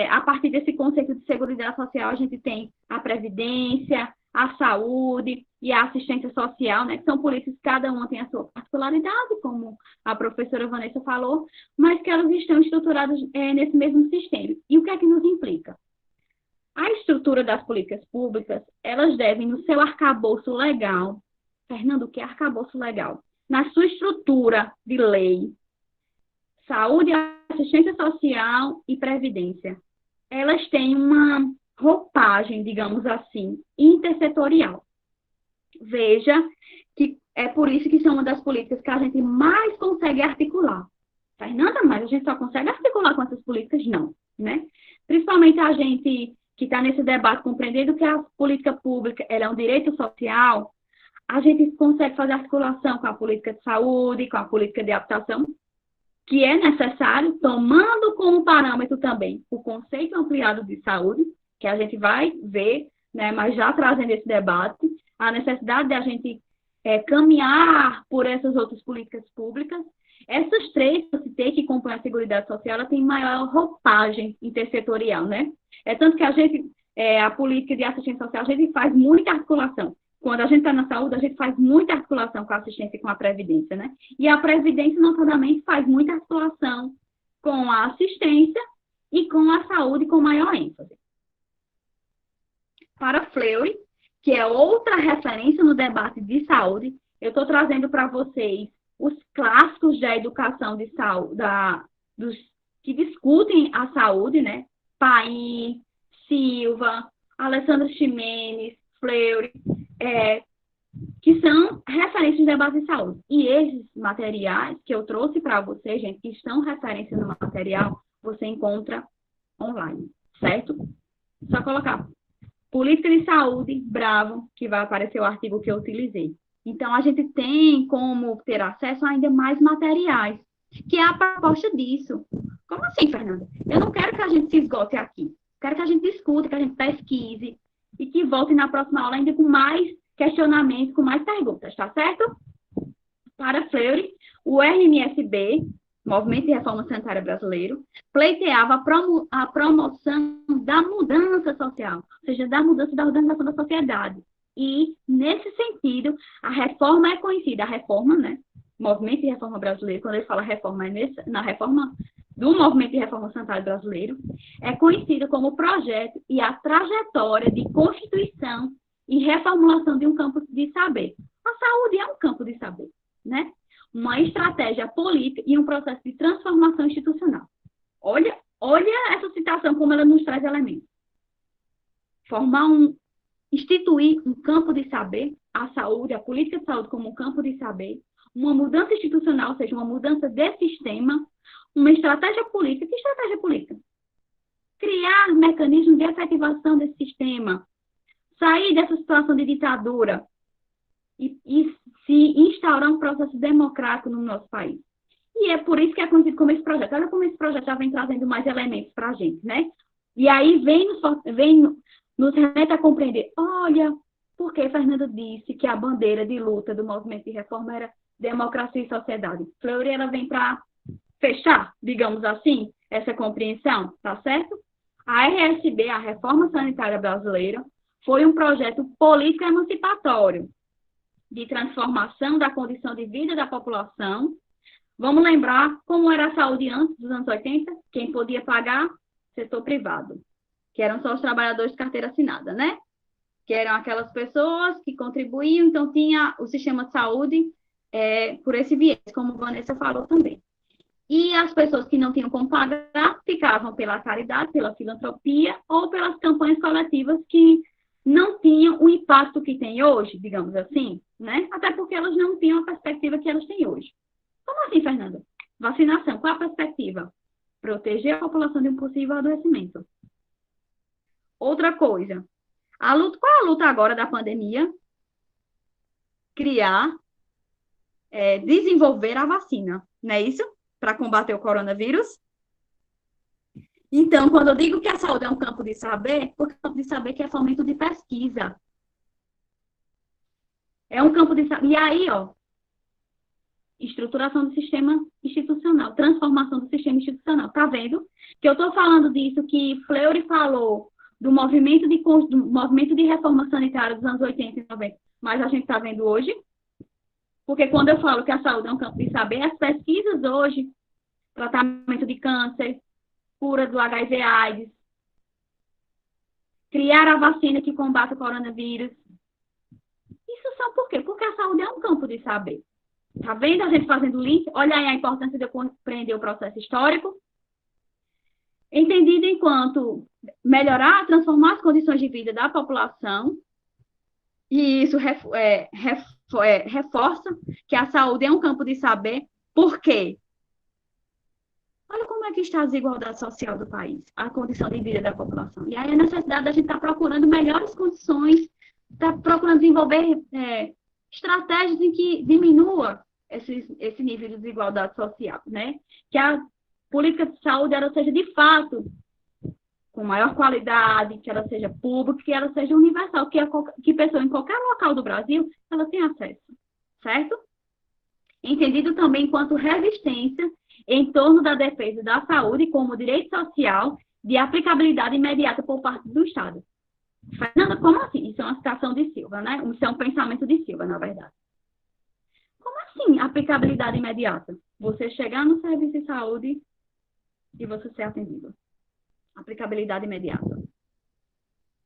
a partir desse conceito de Seguridade Social, a gente tem a Previdência, a saúde e a assistência social, né, que são políticas que cada uma tem a sua particularidade, como a professora Vanessa falou, mas que elas estão estruturadas nesse mesmo sistema. E o que é que nos implica? A estrutura das políticas públicas, elas devem, no seu arcabouço legal, Fernando, o que é arcabouço legal? Na sua estrutura de lei, saúde, assistência social e previdência, elas têm uma roupagem, digamos assim, intersetorial. Veja que é por isso que são uma das políticas que a gente mais consegue articular. Fernanda, mas a gente só consegue articular com essas políticas? Não, né? Principalmente a gente que está nesse debate compreendendo que a política pública ela é um direito social, a gente consegue fazer articulação com a política de saúde, com a política de habitação, que é necessário, tomando como parâmetro também o conceito ampliado de saúde, que a gente vai ver, né, mas já trazendo esse debate, a necessidade de a gente caminhar por essas outras políticas públicas. Essas três que eu citei, que compõem a Seguridade Social, ela tem maior roupagem intersetorial, né? Tanto que a gente, a política de assistência social, a gente faz muita articulação. Quando a gente está na saúde, a gente faz muita articulação com a assistência e com a previdência, né? E a previdência, notadamente, faz muita articulação com a assistência e com a saúde com maior ênfase. Para Fleury, que é outra referência no debate de saúde, eu estou trazendo para vocês os clássicos da educação de saúde, dos que discutem a saúde, né? Paim, Silva, Alessandra Ximenes, Fleury, que são referências de debate de saúde. E esses materiais que eu trouxe para você, gente, que estão referências no material, você encontra online, certo? Só colocar Política de Saúde, Bravo, que vai aparecer o artigo que eu utilizei. Então, a gente tem como ter acesso a ainda mais materiais, que é a proposta disso. Como assim, Fernanda? Eu não quero que a gente se esgote aqui. Quero que a gente discuta, que a gente pesquise e que volte na próxima aula ainda com mais questionamentos, com mais perguntas, tá certo? Para Fleury, o RMSB, Movimento de Reforma Sanitária Brasileiro, pleiteava a promoção da mudança social, ou seja, da mudança da organização da sociedade. E, nesse sentido, a reforma é conhecida, a reforma, né? Movimento de Reforma Brasileiro, quando ele fala reforma, na reforma do Movimento de Reforma Sanitária Brasileiro, é conhecida como o projeto e a trajetória de constituição e reformulação de um campo de saber. A saúde é um campo de saber, né? Uma estratégia política e um processo de transformação institucional. Olha essa citação, como ela nos traz elementos. Instituir um campo de saber, a saúde, a política de saúde como um campo de saber, uma mudança institucional, ou seja, uma mudança de sistema, uma estratégia política. Que estratégia política? Criar mecanismos de efetivação desse sistema, sair dessa situação de ditadura e se instaurar um processo democrático no nosso país. E é por isso que é conhecido como esse projeto. Olha como esse projeto já vem trazendo mais elementos para a gente, né? E aí nos remete a compreender, olha, por que Fernanda disse que a bandeira de luta do movimento de reforma era democracia e sociedade. Fleury, ela vem para fechar, digamos assim, essa compreensão, tá certo? A RSB, a Reforma Sanitária Brasileira, foi um projeto político emancipatório de transformação da condição de vida da população. Vamos lembrar como era a saúde antes dos anos 80? Quem podia pagar? Setor privado, que eram só os trabalhadores de carteira assinada, né? Que eram aquelas pessoas que contribuíam, então tinha o sistema de saúde por esse viés, como Vanessa falou também. E as pessoas que não tinham como pagar ficavam pela caridade, pela filantropia ou pelas campanhas coletivas que não tinham o impacto que tem hoje, digamos assim, né? Até porque elas não tinham a perspectiva que elas têm hoje. Como assim, Fernanda? Vacinação, qual a perspectiva? Proteger a população de um possível adoecimento. Outra coisa, qual é a luta agora da pandemia? Desenvolver a vacina, não é isso? Para combater o coronavírus. Então, quando eu digo que a saúde é um campo de saber, porque é um campo de saber que é fomento de pesquisa. É um campo de saber. E aí, estruturação do sistema institucional, transformação do sistema institucional. Tá vendo? Que eu estou falando disso que Fleury falou do movimento de reforma sanitária dos anos 80 e 90, mas a gente está vendo hoje. Porque quando eu falo que a saúde é um campo de saber, as pesquisas hoje, tratamento de câncer, cura do HIV/AIDS, criar a vacina que combate o coronavírus. Isso são por quê? Porque a saúde é um campo de saber. Tá vendo a gente fazendo link? Olha aí a importância de eu compreender o processo histórico. Entendido enquanto melhorar, transformar as condições de vida da população. E isso reforça que a saúde é um campo de saber. Por quê? Olha como é que está a desigualdade social do país, a condição de vida da população. E aí a necessidade da gente estar procurando melhores condições, estar procurando desenvolver estratégias em que diminua esse nível de desigualdade social, né? Que a política de saúde ela seja, de fato, com maior qualidade, que ela seja pública, que ela seja universal, que pessoa em qualquer local do Brasil, ela tenha acesso, certo? Entendido também enquanto resistência em torno da defesa da saúde como direito social de aplicabilidade imediata por parte do Estado. Fernanda, como assim? Isso é uma citação de Silva, né? Isso é um pensamento de Silva, na verdade. Como assim aplicabilidade imediata? Você chegar no serviço de saúde e você ser atendido. Aplicabilidade imediata.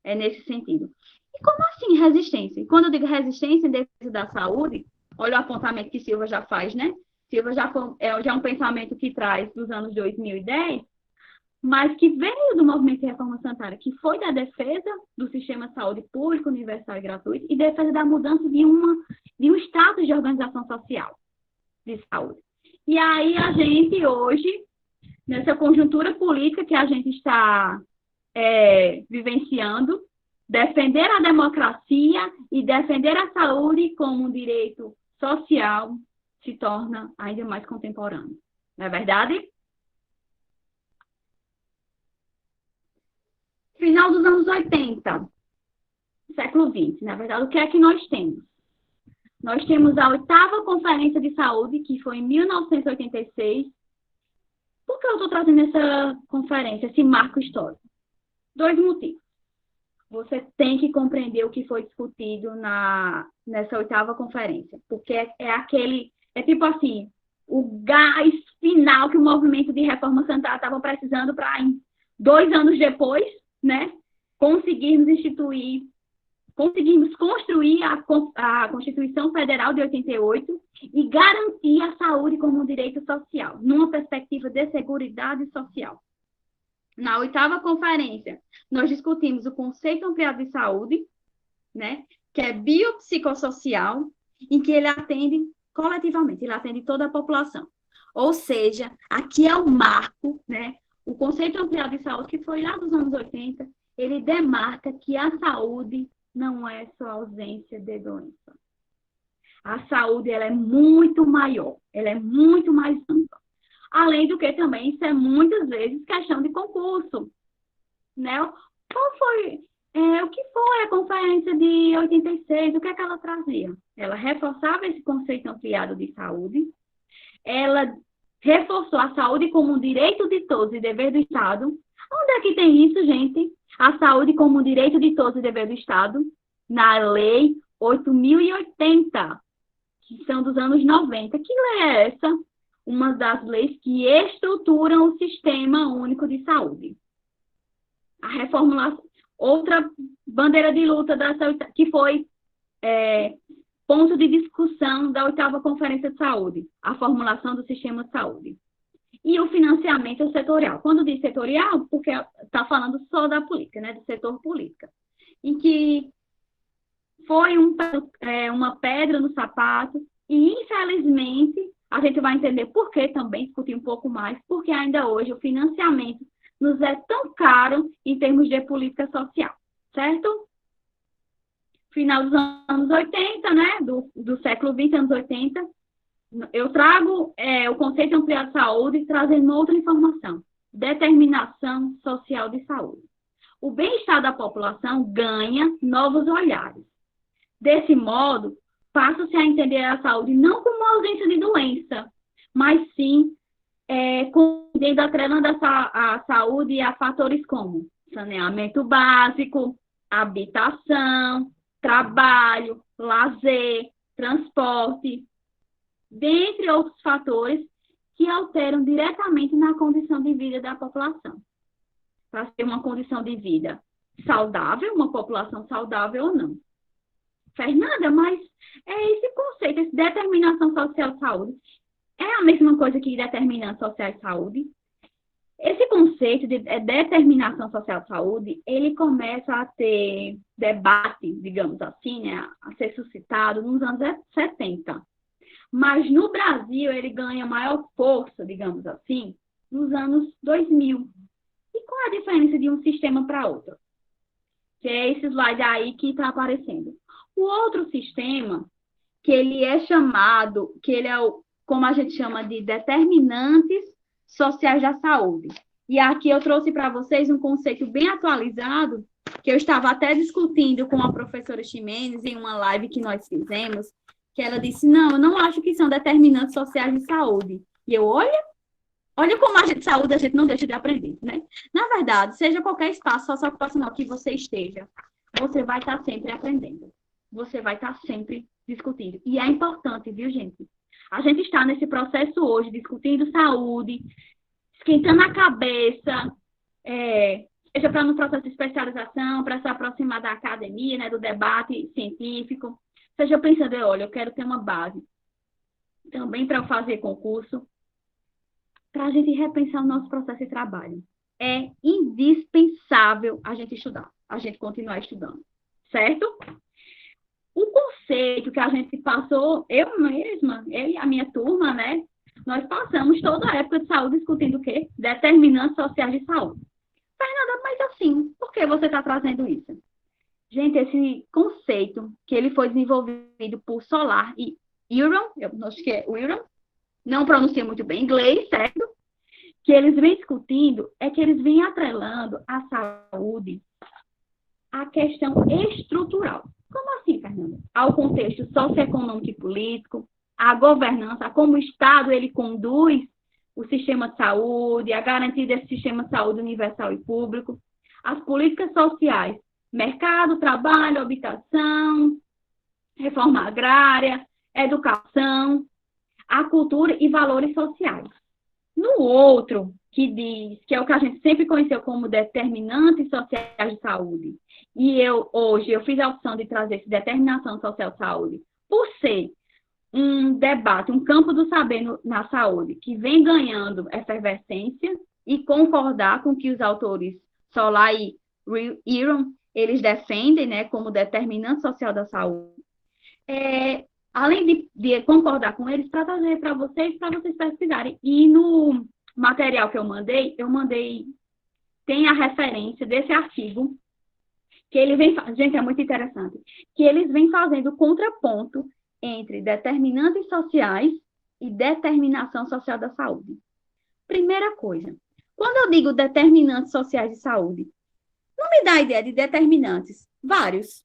É nesse sentido. E como assim resistência? Quando eu digo resistência em defesa da saúde, olha o apontamento que Silva já faz, né? Silva já é um pensamento que traz dos anos 2010 mas que veio do movimento de reforma sanitária, que foi da defesa do sistema de saúde público, universal e gratuito, e defesa da mudança de um status de organização social de saúde. E aí a gente hoje, nessa conjuntura política que a gente está vivenciando, defender a democracia e defender a saúde como um direito social se torna ainda mais contemporâneo. Não é verdade? Final dos anos 80, século XX, na verdade, o que é que nós temos? Nós temos a 8ª Conferência de Saúde, que foi em 1986. Por que eu estou trazendo essa conferência, esse marco histórico? 2 motivos. Você tem que compreender o que foi discutido nessa 8ª conferência, porque é tipo assim, o gás final que o movimento de reforma sanitária estava precisando para, 2 anos depois, né, conseguirmos construir a Constituição Federal de 88 e garantir a saúde como um direito social, numa perspectiva de seguridade social. Na 8ª conferência, nós discutimos o conceito ampliado de saúde, né, que é biopsicossocial, em que ele atende coletivamente, ele atende toda a população. Ou seja, aqui é o marco, né, o conceito ampliado de saúde, que foi lá dos anos 80, ele demarca que a saúde não é só ausência de doença. A saúde, ela é muito maior, ela é muito mais ampla. Além do que também, isso é muitas vezes questão de concurso, né? O que foi a conferência de 86? O que é que ela trazia? Ela reforçava esse conceito ampliado de saúde, ela reforçou a saúde como um direito de todos e dever do Estado. Onde é que tem isso, gente? A saúde como um direito de todos e dever do Estado? Na Lei 8.080, que são dos anos 90. Que lei é essa? Uma das leis que estruturam o Sistema Único de Saúde. A reformulação, outra bandeira de luta que foi ponto de discussão da 8ª Conferência de Saúde, a formulação do sistema de saúde. E o financiamento setorial. Quando diz setorial, porque está falando só da política, né, do setor política, em que foi uma pedra no sapato e, infelizmente, a gente vai entender por que também, discutir um pouco mais, porque ainda hoje o financiamento nos é tão caro em termos de política social, certo? Final dos anos 80, né, do século XX, anos 80, eu trago o conceito ampliado de saúde trazendo outra informação, determinação social de saúde. O bem-estar da população ganha novos olhares. Desse modo, passa-se a entender a saúde não como ausência de doença, mas sim atrelando a saúde a fatores como saneamento básico, habitação, trabalho, lazer, transporte, dentre outros fatores que alteram diretamente na condição de vida da população. Para ter uma condição de vida saudável, uma população saudável ou não. Fernanda, mas esse conceito, essa determinação social de saúde, é a mesma coisa que determinante social de saúde? Esse conceito de determinação social de saúde, ele começa a ter debate, digamos assim, né, a ser suscitado nos anos 70. Mas no Brasil ele ganha maior força, digamos assim, nos anos 2000. E qual é a diferença de um sistema para outro? Que é esse slide aí que está aparecendo. O outro sistema, que ele é chamado, que ele é como a gente chama de determinantes sociais da saúde. E aqui eu trouxe para vocês um conceito bem atualizado, que eu estava até discutindo com a professora Ximenes em uma live que nós fizemos, que ela disse, não, eu não acho que são determinantes sociais de saúde. E eu, olha como a gente não deixa de aprender, né? Na verdade, seja qualquer espaço socioeducacional que você esteja, você vai estar sempre aprendendo. Você vai estar sempre discutindo. E é importante, viu, gente? A gente está nesse processo hoje, discutindo saúde, esquentando a cabeça, seja para no processo de especialização, para se aproximar da academia, né, do debate científico, seja pensando, olha, eu quero ter uma base também para fazer concurso, para a gente repensar o nosso processo de trabalho. é indispensável a gente estudar, a gente continuar estudando, certo? O conceito que a gente passou, eu mesma, eu e a minha turma, né? Nós passamos toda a época de saúde discutindo o quê? Determinantes sociais de saúde. Fernanda, mas assim, por que você está trazendo isso? Gente, esse conceito que ele foi desenvolvido por Solar e Iron, eu acho que é o Iron, não pronuncio muito bem inglês, certo? Que eles vêm discutindo é que eles vêm atrelando a saúde à questão estrutural. Como assim, Fernanda? Ao contexto socioeconômico e político, à governança, a como o Estado ele conduz o sistema de saúde, a garantia desse sistema de saúde universal e público, as políticas sociais, mercado, trabalho, habitação, reforma agrária, educação, a cultura e valores sociais. No outro, que diz, que é o que a gente sempre conheceu como determinantes sociais de saúde, e hoje eu fiz a opção de trazer essa determinação social de saúde, por ser um debate, um campo do saber na saúde, que vem ganhando efervescência e concordar com que os autores Solar e Iron, eles defendem, né, como determinante social da saúde. Além de concordar com eles, para trazer para vocês pesquisarem. E no material que eu mandei, tem a referência desse artigo, que ele vem, gente, é muito interessante, que eles vêm fazendo contraponto entre determinantes sociais e determinação social da saúde. Primeira coisa, quando eu digo determinantes sociais de saúde, não me dá a ideia de determinantes, vários.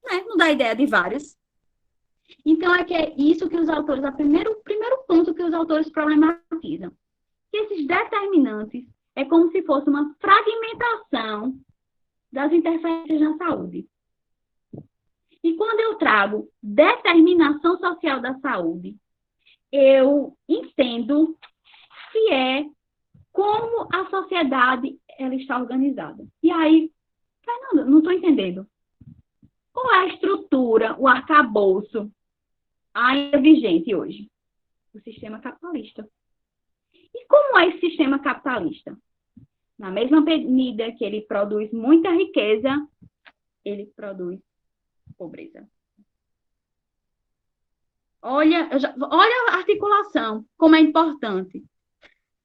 Né? Não dá a ideia de vários. Então, é que é isso que os autores, o primeiro ponto que os autores problematizam. Que esses determinantes é como se fosse uma fragmentação das interferências na saúde. E quando eu trago determinação social da saúde, eu entendo que é como a sociedade ela está organizada. E aí, Fernanda, não estou entendendo. Qual é a estrutura, o arcabouço ainda vigente hoje? O sistema capitalista. E como é esse sistema capitalista? Na mesma medida que ele produz muita riqueza, ele produz pobreza. Olha a articulação, como é importante.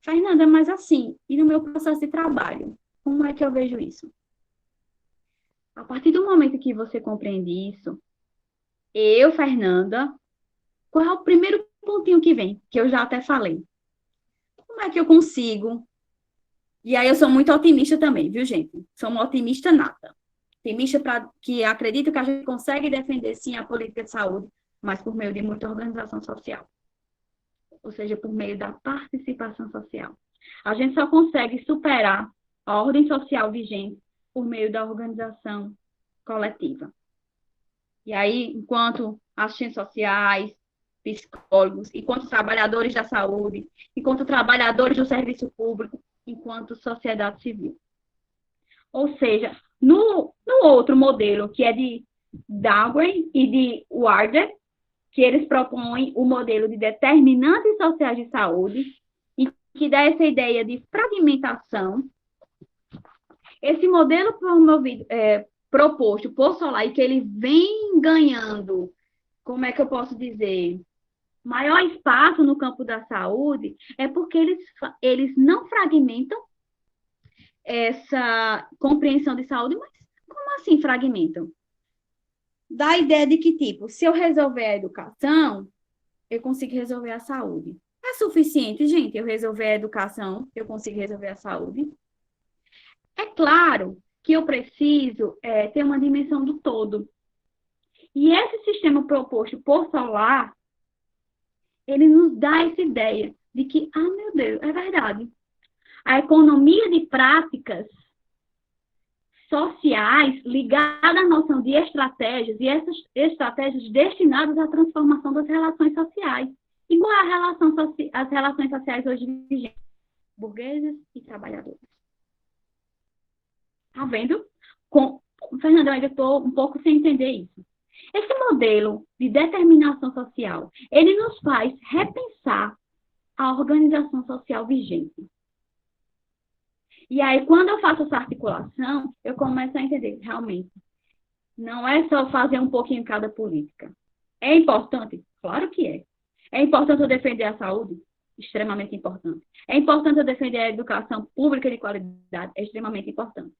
Fernanda, mas assim, e no meu processo de trabalho, como é que eu vejo isso? A partir do momento que você compreende isso, Fernanda, qual é o primeiro pontinho que vem? Que eu já até falei. Como é que eu consigo? E aí eu sou muito otimista também, viu, gente? Sou uma otimista nata. Otimista que acredito que a gente consegue defender, sim, a política de saúde, mas por meio de muita organização social. Ou seja, por meio da participação social. A gente só consegue superar a ordem social vigente por meio da organização coletiva. E aí, enquanto assistentes sociais, psicólogos, enquanto trabalhadores da saúde, enquanto trabalhadores do serviço público, enquanto sociedade civil. Ou seja, no outro modelo, que é de Dawkins e de Wilder, que eles propõem o modelo de determinantes sociais de saúde, e que dá essa ideia de fragmentação. Esse modelo proposto por Solar, e que ele vem ganhando, como é que eu posso dizer, maior espaço no campo da saúde, é porque eles não fragmentam essa compreensão de saúde, mas como assim fragmentam? Dá a ideia de que, tipo, se eu resolver a educação, eu consigo resolver a saúde. É suficiente, gente, eu resolver a educação, eu consigo resolver a saúde? É claro que eu preciso ter uma dimensão do todo. E esse sistema proposto por Solar, ele nos dá essa ideia de que, meu Deus, é verdade. A economia de práticas sociais ligada à noção de estratégias, e essas estratégias destinadas à transformação das relações sociais. Igual as relações sociais hoje vigentes, burgueses e trabalhadores. Tá vendo? Fernanda, eu ainda estou um pouco sem entender isso. Esse modelo de determinação social, ele nos faz repensar a organização social vigente. E aí, quando eu faço essa articulação, eu começo a entender, realmente, não é só fazer um pouquinho em cada política. É importante? Claro que é. É importante eu defender a saúde? Extremamente importante. É importante eu defender a educação pública de qualidade? É extremamente importante.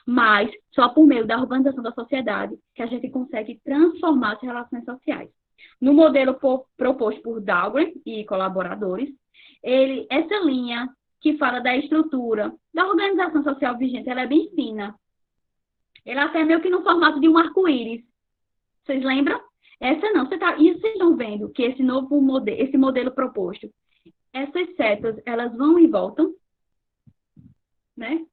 Mas só por meio da organização da sociedade que a gente consegue transformar as relações sociais. No modelo proposto por Dahlgren e colaboradores, essa linha que fala da estrutura da organização social vigente, ela é bem fina. Ela até meio que no formato de um arco-íris. Vocês lembram? Essa não. E vocês estão vendo que esse novo modelo, esse modelo proposto, essas setas, elas vão e voltam, né?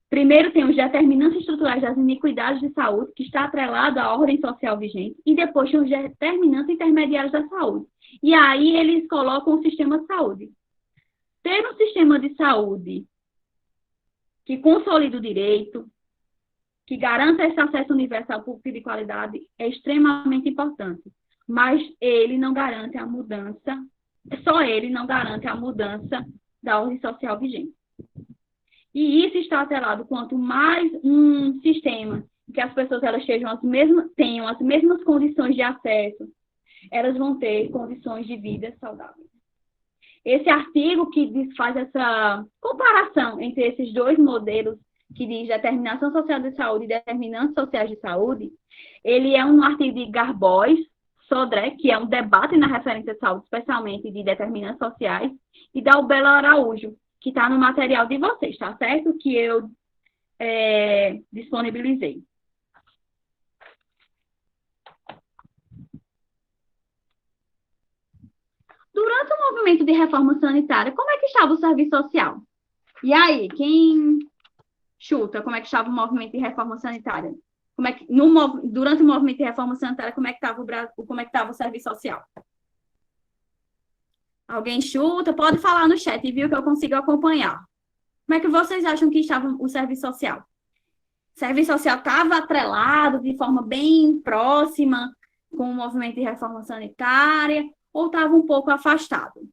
Primeiro tem os determinantes estruturais das iniquidades de saúde, que está atrelado à ordem social vigente, e depois tem os determinantes intermediários da saúde. E aí eles colocam o sistema de saúde. Ter um sistema de saúde que consolida o direito, que garanta esse acesso universal público de qualidade, é extremamente importante. Mas ele não garante a mudança, só ele não garante a mudança da ordem social vigente. E isso está atrelado quanto mais um sistema em que as pessoas elas tenham as mesmas condições de acesso, elas vão ter condições de vida saudáveis. Esse artigo que faz essa comparação entre esses dois modelos, que diz determinação social de saúde e determinantes sociais de saúde, ele é um artigo de Garbois, Sodré, que é um debate na referência de saúde, especialmente de determinantes sociais, e da Albelo Araújo, que está no material de vocês, tá certo? Que eu disponibilizei. Durante o movimento de reforma sanitária, como é que estava o serviço social? E aí, quem chuta como é que estava o movimento de reforma sanitária? Durante o movimento de reforma sanitária, como é que estava o serviço social? Alguém chuta? Pode falar no chat, viu, que eu consigo acompanhar. Como é que vocês acham que estava o serviço social? O serviço social estava atrelado de forma bem próxima com o movimento de reforma sanitária ou estava um pouco afastado?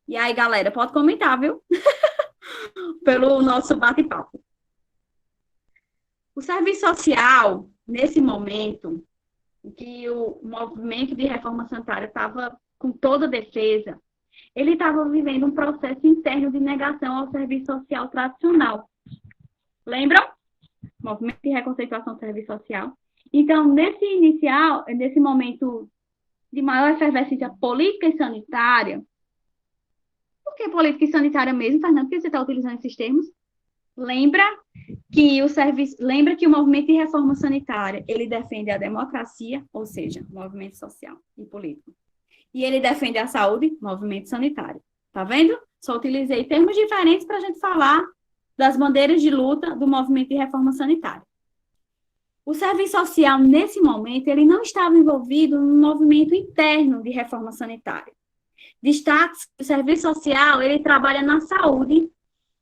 E aí, galera, pode comentar, viu? Pelo nosso bate-papo. O serviço social, nesse momento, em que o movimento de reforma sanitária estava com toda a defesa, ele estava vivendo um processo interno de negação ao serviço social tradicional. Lembram? Movimento de reconceituação do serviço social. Então, nesse momento de maior efervescência política e sanitária, por que política e sanitária mesmo, Fernando? Por que você está utilizando esses termos? Lembra que o movimento de reforma sanitária, ele defende a democracia, ou seja, movimento social e político. E ele defende a saúde, movimento sanitário. Tá vendo? Só utilizei termos diferentes para a gente falar das bandeiras de luta do movimento de reforma sanitária. O serviço social, nesse momento, ele não estava envolvido no movimento interno de reforma sanitária. Destaque que o serviço social, ele trabalha na saúde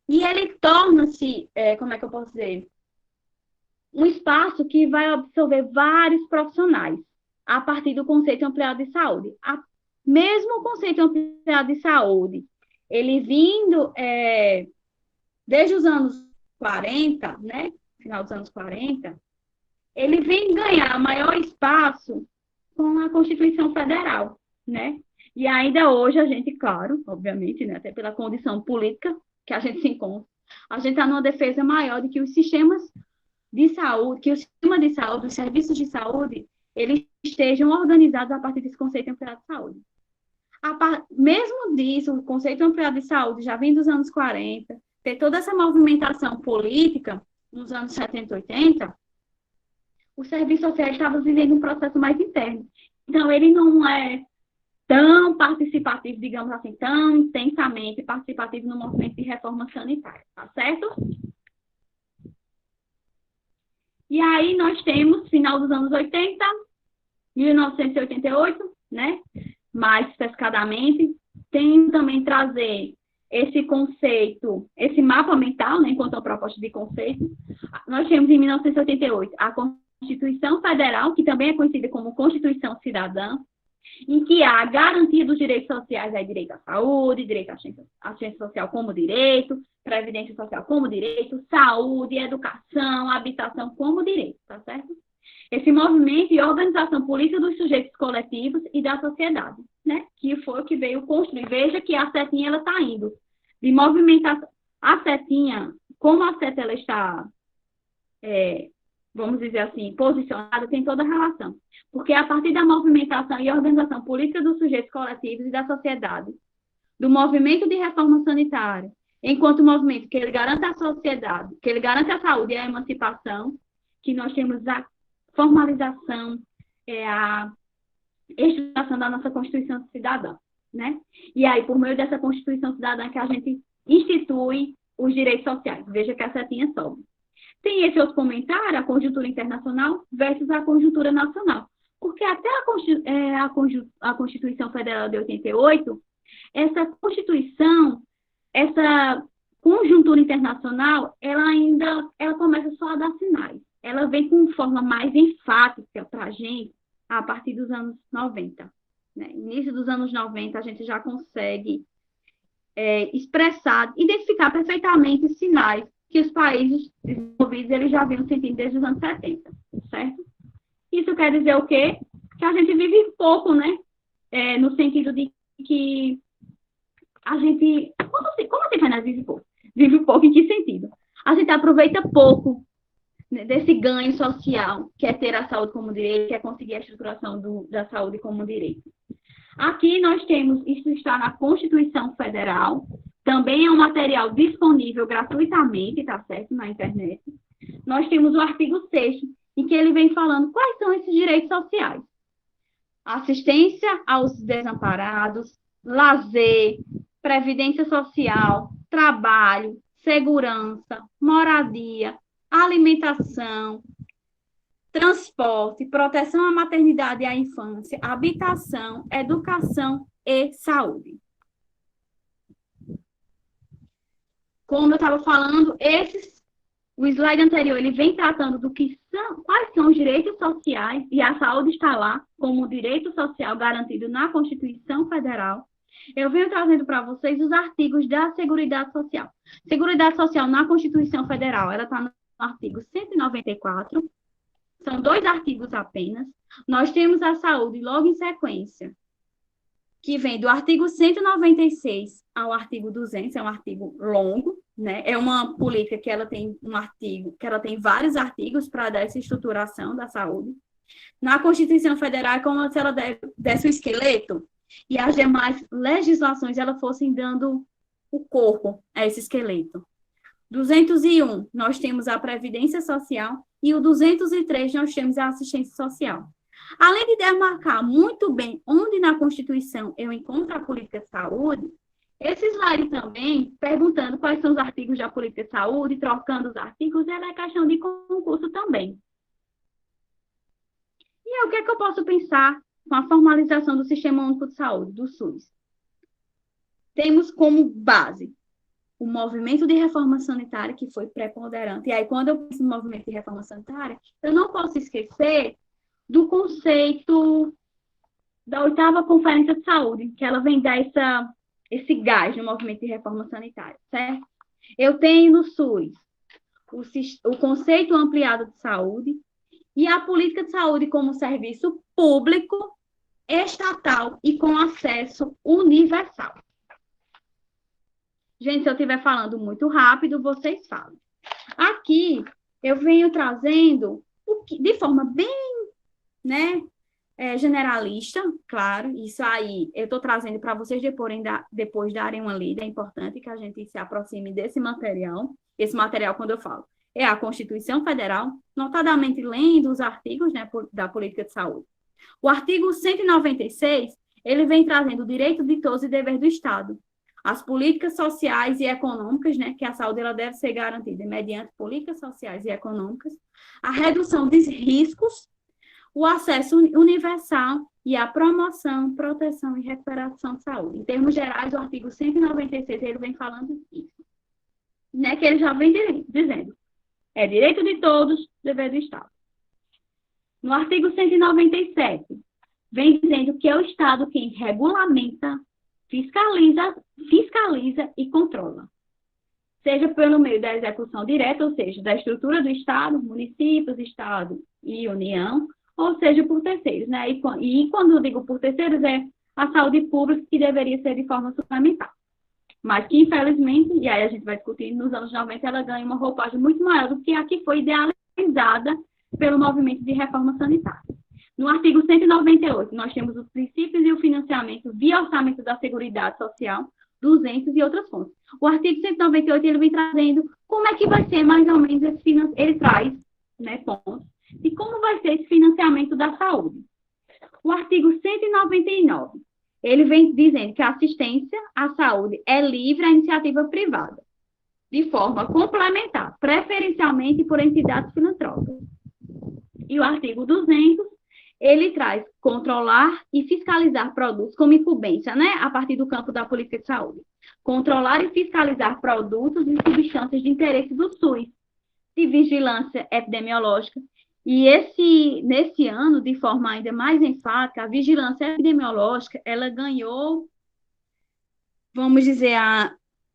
e ele torna-se, como é que eu posso dizer, um espaço que vai absorver vários profissionais a partir do conceito ampliado de saúde. Mesmo o conceito ampliado de saúde, ele vindo desde os anos 40, né, final dos anos 40, ele vem ganhar maior espaço com a Constituição Federal, né? E ainda hoje a gente, claro, obviamente, né, até pela condição política que a gente se encontra, a gente está numa defesa maior de que os sistemas de saúde, que o sistema de saúde, os serviços de saúde, eles estejam organizados a partir desse conceito ampliado de saúde. Mesmo disso, o conceito ampliado de saúde já vem dos anos 40, ter toda essa movimentação política nos anos 70 e 80, o serviço social estava vivendo um processo mais interno. Então, ele não é tão participativo, digamos assim, tão intensamente participativo no movimento de reforma sanitária, tá certo? E aí nós temos, final dos anos 80, 1988, né? Mais especificadamente, tem também trazer esse conceito, esse mapa mental, né, enquanto a proposta de conceito. Nós temos em 1988 a Constituição Federal, que também é conhecida como Constituição Cidadã, em que há a garantia dos direitos sociais, direito à saúde, direito à assistência social como direito, previdência social como direito, saúde, educação, habitação como direito, tá certo? Esse movimento e organização política dos sujeitos coletivos e da sociedade, né? Que foi o que veio construir. Veja que a setinha, ela está indo de movimentação. A setinha, como a seta, ela está, vamos dizer assim, posicionada, tem toda a relação. Porque a partir da movimentação e organização política dos sujeitos coletivos e da sociedade, do movimento de reforma sanitária, enquanto movimento que ele garante a sociedade, que ele garante a saúde e a emancipação, que nós temos a formalização, a estruturação da nossa Constituição Cidadã, né? E aí, por meio dessa Constituição Cidadã, que a gente institui os direitos sociais. Veja que a setinha sobe. Tem esse outro comentário, a conjuntura internacional versus a conjuntura nacional. Porque até a Constituição Federal de 88, essa Constituição, essa conjuntura internacional, ela começa só a dar sinais. Ela vem com forma mais enfática para a gente a partir dos anos 90. Né? Início dos anos 90, a gente já consegue expressar, identificar perfeitamente sinais que os países desenvolvidos eles já vinham sentindo desde os anos 70, certo? Isso quer dizer o quê? Que a gente vive pouco, né? No sentido de que a gente... Como assim, Fernanda, vive pouco? Vive pouco em que sentido? A gente aproveita pouco desse ganho social, que é ter a saúde como direito, que é conseguir a estruturação da saúde como direito. Aqui nós temos, isso está na Constituição Federal, também é um material disponível gratuitamente, tá certo, na internet. Nós temos o artigo 6º, em que ele vem falando quais são esses direitos sociais. Assistência aos desamparados, lazer, previdência social, trabalho, segurança, moradia, alimentação, transporte, proteção à maternidade e à infância, habitação, educação e saúde. Como eu estava falando, o slide anterior, ele vem tratando do que quais são os direitos sociais, e a saúde está lá como direito social garantido na Constituição Federal. Eu venho trazendo para vocês os artigos da Seguridade Social. Seguridade Social na Constituição Federal, ela está no artigo 194, são 2 artigos apenas. Nós temos a saúde logo em sequência, que vem do artigo 196 ao artigo 200, é um artigo longo, né? É uma política que ela tem vários artigos para dar essa estruturação da saúde. Na Constituição Federal é como se ela desse o esqueleto e as demais legislações elas fossem dando o corpo a esse esqueleto. 201, nós temos a Previdência Social, e o 203, nós temos a Assistência Social. Além de demarcar muito bem onde na Constituição eu encontro a política de saúde, esse slide também, perguntando quais são os artigos da política de saúde, trocando os artigos, ela é questão de concurso também. E aí, o que é que eu posso pensar com a formalização do Sistema Único de Saúde, do SUS? Temos como base o movimento de reforma sanitária, que foi preponderante. E aí, quando eu penso no movimento de reforma sanitária, eu não posso esquecer do conceito da 8ª Conferência de Saúde, que ela vem dar esse gás no movimento de reforma sanitária, certo? Eu tenho no SUS o conceito ampliado de saúde e a política de saúde como serviço público, estatal e com acesso universal. Gente, se eu estiver falando muito rápido, vocês falam. Aqui, eu venho trazendo, de forma bem, né, generalista, claro, isso aí eu estou trazendo para vocês depois darem uma lida, é importante que a gente se aproxime desse material. Esse material, quando eu falo, é a Constituição Federal, notadamente lendo os artigos, né, da política de saúde. O artigo 196, ele vem trazendo o direito de todos e dever do Estado. As políticas sociais e econômicas, né, que a saúde ela deve ser garantida mediante políticas sociais e econômicas, a redução dos riscos, o acesso universal e a promoção, proteção e recuperação de saúde. Em termos gerais, o artigo 196, ele vem falando isso, né, que ele já vem dizendo, é direito de todos, dever do Estado. No artigo 197, vem dizendo que é o Estado quem regulamenta, fiscaliza e controla. Seja pelo meio da execução direta, ou seja, da estrutura do Estado, municípios, Estado e União, ou seja, por terceiros, né? E quando eu digo por terceiros, é a saúde pública que deveria ser de forma suplementar. Mas que, infelizmente, e aí a gente vai discutir, nos anos 90 ela ganha uma roupagem muito maior do que a que foi idealizada pelo movimento de reforma sanitária. No artigo 198, nós temos os princípios e o financiamento via orçamento da Seguridade Social, 200 e outras fontes. O artigo 198, ele vem trazendo como é que vai ser mais ou menos esse financiamento, ele traz, né, pontos, de como vai ser esse financiamento da saúde. O artigo 199, ele vem dizendo que a assistência à saúde é livre à iniciativa privada, de forma complementar, preferencialmente por entidades filantrópicas. E o artigo 200, ele traz controlar e fiscalizar produtos como incumbência, né, a partir do campo da política de saúde. Controlar e fiscalizar produtos e substâncias de interesse do SUS, de vigilância epidemiológica. E nesse ano, de forma ainda mais enfática, a vigilância epidemiológica, ela ganhou, vamos dizer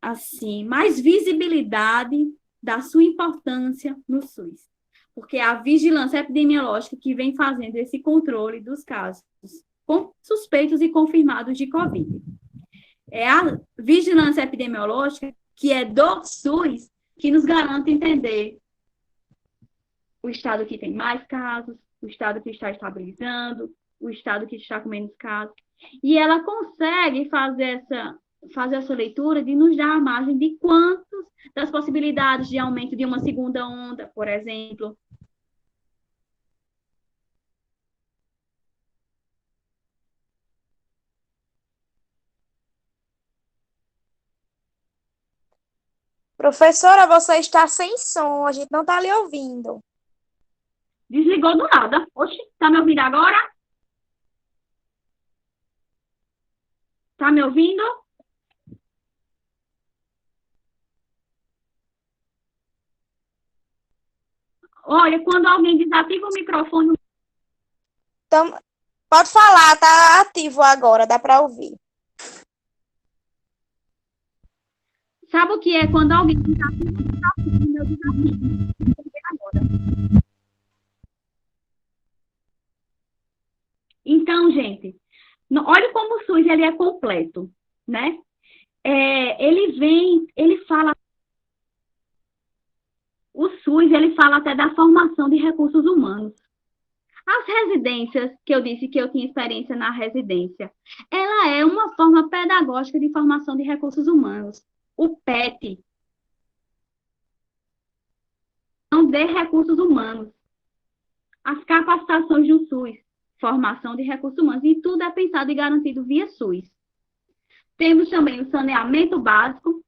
assim, mais visibilidade da sua importância no SUS. Porque é a vigilância epidemiológica que vem fazendo esse controle dos casos suspeitos e confirmados de Covid. É a vigilância epidemiológica que é do SUS que nos garante entender o estado que tem mais casos, o estado que está estabilizando, o estado que está com menos casos. E ela consegue fazer essa leitura de nos dar a margem de quantos das possibilidades de aumento de uma segunda onda, por exemplo. Professora, você está sem som, a gente não está lhe ouvindo. Desligou do nada. Oxi, tá me ouvindo agora? Tá me ouvindo? Olha, quando alguém desativa o microfone... Então, pode falar, tá ativo agora, dá para ouvir. Sabe o que é quando alguém desativa o microfone? Meu desafio. Agora. Então, gente, olha como o SUS ele é completo, né? Ele fala... O SUS, ele fala até da formação de recursos humanos. As residências, que eu disse que eu tinha experiência na residência, ela é uma forma pedagógica de formação de recursos humanos. O PET, de recursos humanos. As capacitações do SUS, formação de recursos humanos, e tudo é pensado e garantido via SUS. Temos também o saneamento básico,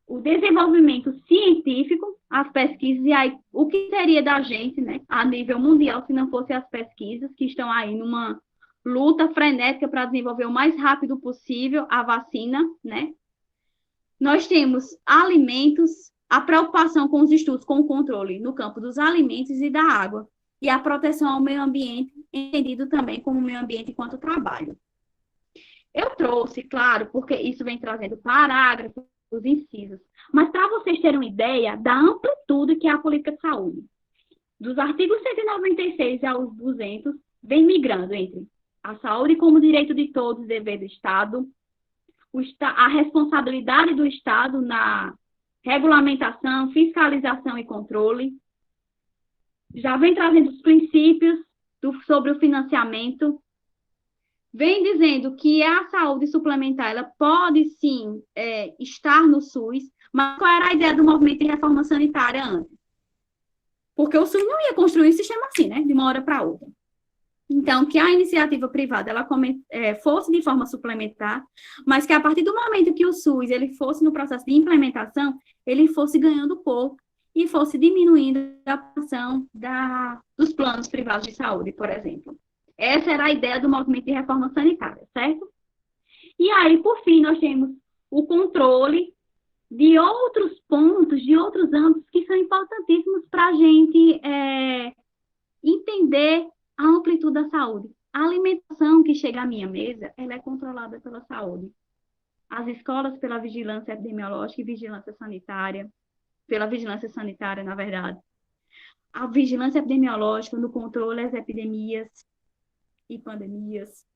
o desenvolvimento científico, as pesquisas, e aí o que seria da gente, né, a nível mundial, se não fossem as pesquisas que estão aí numa luta frenética para desenvolver o mais rápido possível a vacina, né? Nós temos alimentos, a preocupação com os estudos com o controle no campo dos alimentos e da água, e a proteção ao meio ambiente, entendido também como meio ambiente enquanto trabalho. Eu trouxe, claro, porque isso vem trazendo parágrafos, os incisos, mas para vocês terem uma ideia da amplitude que é a política de saúde. Dos artigos 196 aos 200, vem migrando entre a saúde como direito de todos, dever do Estado, a responsabilidade do Estado na regulamentação, fiscalização e controle. Já vem trazendo os princípios sobre o financiamento. Vem dizendo que a saúde suplementar ela pode, sim, estar no SUS, mas qual era a ideia do movimento de reforma sanitária antes? Porque o SUS não ia construir um sistema assim, né, de uma hora para outra. Então, que a iniciativa privada ela fosse de forma suplementar, mas que a partir do momento que o SUS ele fosse no processo de implementação, ele fosse ganhando pouco e fosse diminuindo a porção dos planos privados de saúde, por exemplo. Essa era a ideia do movimento de reforma sanitária, certo? E aí, por fim, nós temos o controle de outros pontos, de outros âmbitos que são importantíssimos para a gente entender a amplitude da saúde. A alimentação que chega à minha mesa, ela é controlada pela saúde. As escolas pela vigilância epidemiológica e vigilância sanitária, pela vigilância sanitária, na verdade. A vigilância epidemiológica no controle das epidemias e pandemias,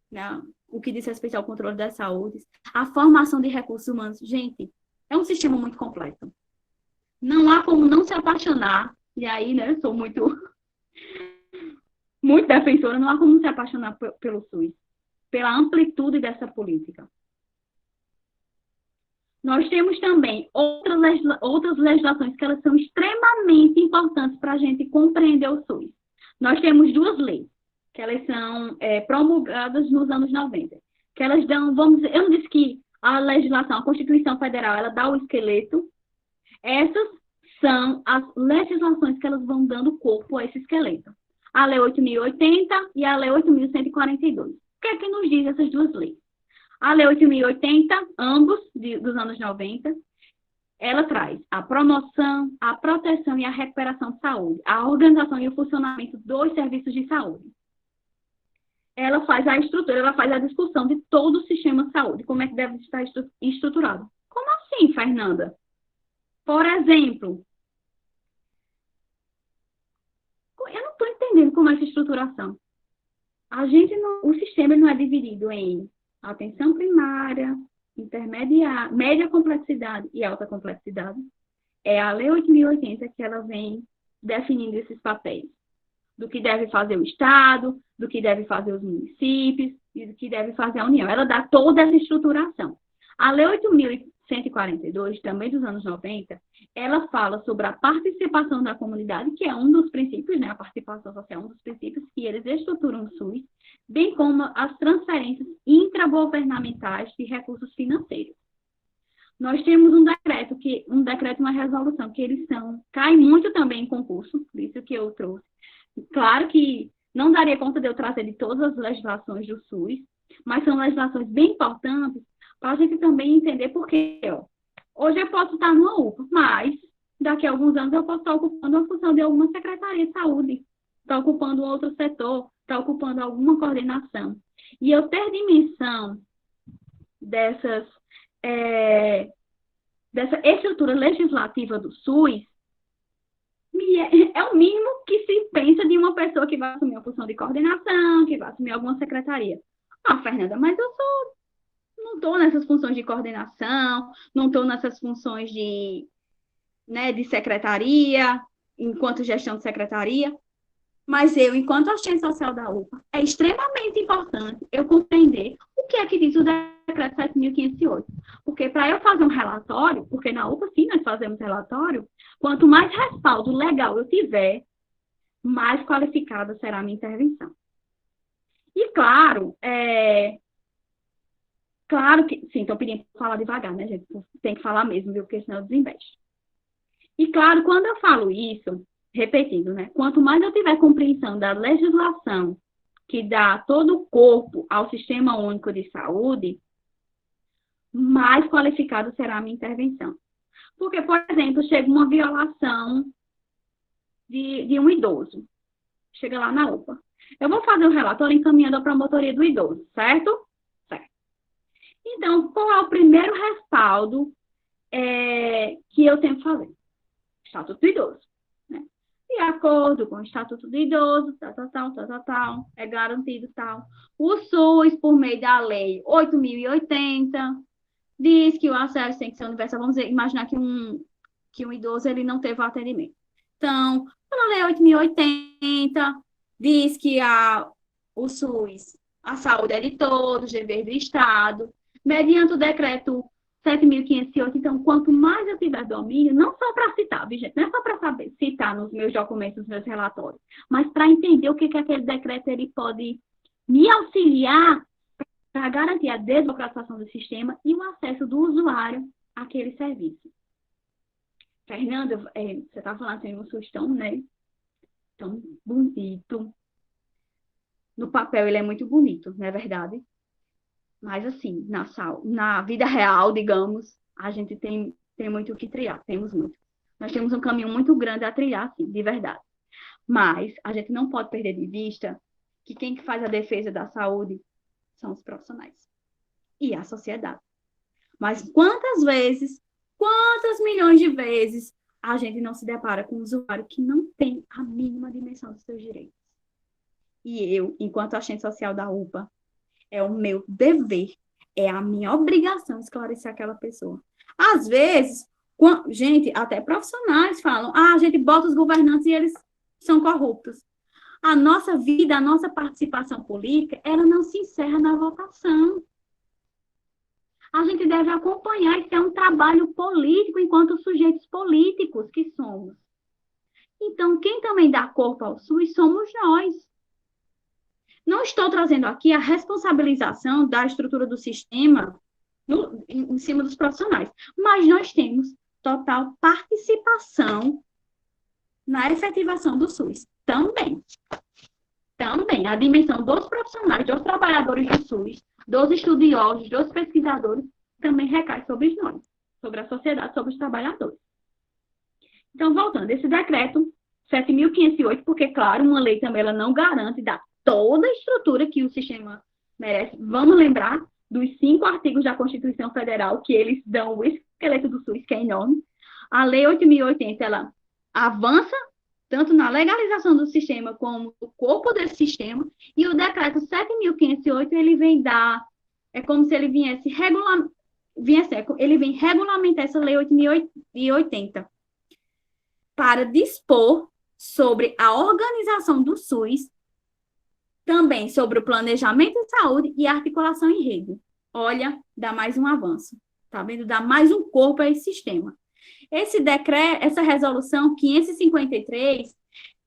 né? O que diz respeito ao controle das saúdes, a formação de recursos humanos. Gente, é um sistema muito completo. Não há como não se apaixonar, e aí, né, sou muito defensora, não há como se apaixonar pelo SUS, pela amplitude dessa política. Nós temos também outras legislações que elas são extremamente importantes para a gente compreender o SUS. Nós temos 2 leis, que elas são promulgadas nos anos 90, que elas dão, vamos dizer, eu não disse que a legislação, a Constituição Federal, ela dá o esqueleto. Essas são as legislações que elas vão dando corpo a esse esqueleto. A Lei 8.080 e a Lei 8.142. O que é que nos diz essas 2 leis? A Lei 8.080, ambos dos anos 90, ela traz a promoção, a proteção e a recuperação de saúde, a organização e o funcionamento dos serviços de saúde. Ela faz a estrutura, ela faz a discussão de todo o sistema de saúde, como é que deve estar estruturado. Como assim, Fernanda? Por exemplo, eu não estou entendendo como é essa estruturação. O sistema não é dividido em atenção primária, intermediária, média complexidade e alta complexidade. É a Lei 8.080 que ela vem definindo esses papéis. Do que deve fazer o Estado, do que deve fazer os municípios e do que deve fazer a União. Ela dá toda essa estruturação. A Lei 8.142, também dos anos 90, ela fala sobre a participação da comunidade, que é um dos princípios, né? A participação social é um dos princípios que eles estruturam o SUS, bem como as transferências intragovernamentais de recursos financeiros. Nós temos um decreto e uma resolução, que eles caem muito também em concurso, por isso que eu trouxe. Claro que não daria conta de eu trazer de todas as legislações do SUS, mas são legislações bem importantes para a gente também entender por quê. Hoje eu posso estar numa UPA, mas daqui a alguns anos eu posso estar ocupando a função de alguma secretaria de saúde, estar ocupando outro setor, estar ocupando alguma coordenação. E eu ter dimensão dessa estrutura legislativa do SUS é o mínimo que se pensa de uma pessoa que vai assumir a função de coordenação, que vai assumir alguma secretaria. Ah, Fernanda, mas não estou nessas funções de coordenação, não estou nessas funções de secretaria, enquanto gestão de secretaria. Mas eu, enquanto assistente social da UPA, é extremamente importante eu compreender o que é que diz o decreto 7.508. Porque para eu fazer um relatório, porque na UPA sim nós fazemos relatório, quanto mais respaldo legal eu tiver, mais qualificada será a minha intervenção. E claro que, sim, estou pedindo para falar devagar, né, gente? Tem que falar mesmo, viu? Porque senão eu desinvesto. E claro, quando eu falo isso, repetindo, né? Quanto mais eu tiver compreensão da legislação que dá todo o corpo ao Sistema Único de Saúde, mais qualificada será a minha intervenção. Porque, por exemplo, chega uma violação de um idoso. Chega lá na UPA. Eu vou fazer um relatório encaminhando a promotoria do idoso, certo? Certo. Então, qual é o primeiro respaldo que eu tenho que fazer? Estatuto do Idoso. De acordo com o Estatuto do Idoso, tal, é garantido tal. O SUS, por meio da Lei 8.080, diz que o acesso tem que ser universal. Vamos imaginar que um idoso ele não teve o atendimento. Então, a Lei 8.080 diz que o SUS, a saúde é de todos, dever do Estado, mediante o decreto 7.508. Então, quanto mais eu tiver domínio, não só para citar, gente, não é só para saber citar nos meus documentos, nos meus relatórios, mas para entender o que aquele decreto ele pode me auxiliar para garantir a desburocratização do sistema e o acesso do usuário àquele serviço. Fernanda, você está falando assim, um sustão, né? Tão bonito. No papel ele é muito bonito, não é verdade? Mas, assim, na vida real, digamos, a gente tem muito o que trilhar, temos muito. Nós temos um caminho muito grande a trilhar, sim, de verdade. Mas a gente não pode perder de vista que quem que faz a defesa da saúde são os profissionais e a sociedade. Mas quantas milhões de vezes a gente não se depara com um usuário que não tem a mínima dimensão dos seus direitos? E eu, enquanto agente social da UPA, é o meu dever, é a minha obrigação esclarecer aquela pessoa. Às vezes, gente, até profissionais falam, a gente bota os governantes e eles são corruptos. A nossa vida, a nossa participação política, ela não se encerra na votação. A gente deve acompanhar, isso é um trabalho político enquanto sujeitos políticos que somos. Então, quem também dá corpo ao SUS somos nós. Não estou trazendo aqui a responsabilização da estrutura do sistema em cima dos profissionais, mas nós temos total participação na efetivação do SUS. Também, a dimensão dos profissionais, dos trabalhadores do SUS, dos estudiosos, dos pesquisadores, também recai sobre nós, sobre a sociedade, sobre os trabalhadores. Então, voltando, esse decreto 7.508, porque, claro, uma lei também ela não garante dar toda a estrutura que o sistema merece. Vamos lembrar dos 5 artigos da Constituição Federal, que eles dão o esqueleto do SUS, que é enorme. A Lei 8.080, ela avança tanto na legalização do sistema como no corpo desse sistema, e o decreto 7.508, ele vem dar, é como se ele ele vem regulamentar essa Lei 8.080 para dispor sobre a organização do SUS, também sobre o planejamento de saúde e articulação em rede. Olha, dá mais um avanço, tá vendo? Dá mais um corpo a esse sistema. Esse decreto, essa resolução 553,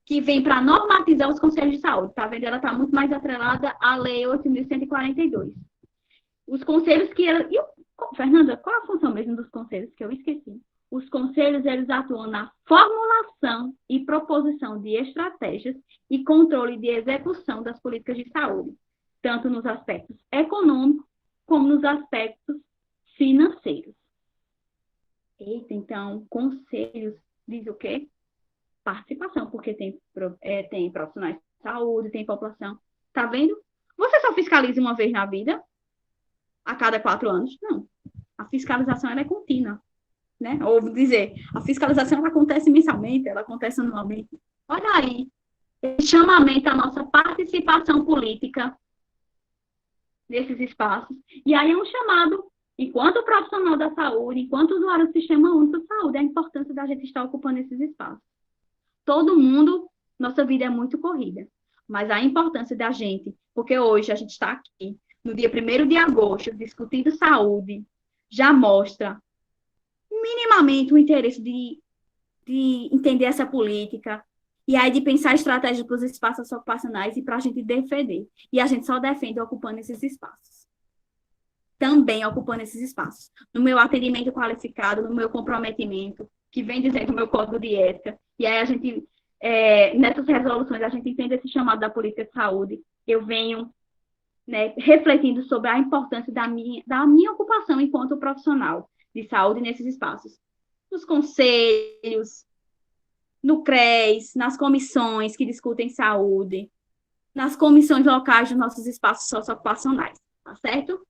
que vem para normatizar os conselhos de saúde, tá vendo? Ela está muito mais atrelada à Lei 8.142. Os conselhos que ela... Fernanda, qual a função mesmo dos conselhos? Que eu esqueci. Os conselhos, eles atuam na formulação e proposição de estratégias e controle de execução das políticas de saúde, tanto nos aspectos econômicos como nos aspectos financeiros. Eita, então, conselhos diz o quê? Participação, porque tem profissionais de saúde, tem população. Tá vendo? Você só fiscaliza uma vez na vida? A cada 4 anos? Não. A fiscalização ela é contínua. Né? Ou dizer, a fiscalização ela acontece mensalmente, ela acontece anualmente. Olha aí, esse chamamento à nossa participação política nesses espaços. E aí é um chamado, enquanto profissional da saúde, enquanto usuário do Sistema Único de Saúde, a importância da gente estar ocupando esses espaços. Todo mundo, nossa vida é muito corrida, mas a importância da gente, porque hoje a gente está aqui, no dia 1º de agosto, discutindo saúde, já mostra minimamente o interesse de entender essa política e aí de pensar estratégias para os espaços ocupacionais e para a gente defender. E a gente só defende ocupando esses espaços. Também ocupando esses espaços. No meu atendimento qualificado, no meu comprometimento, que vem dizendo o meu código de ética, e aí a gente, nessas resoluções, a gente entende esse chamado da política de saúde, eu venho refletindo sobre a importância da minha ocupação enquanto profissional de saúde nesses espaços. Nos conselhos, no CRES, nas comissões que discutem saúde, nas comissões locais dos nossos espaços socioocupacionais, tá certo?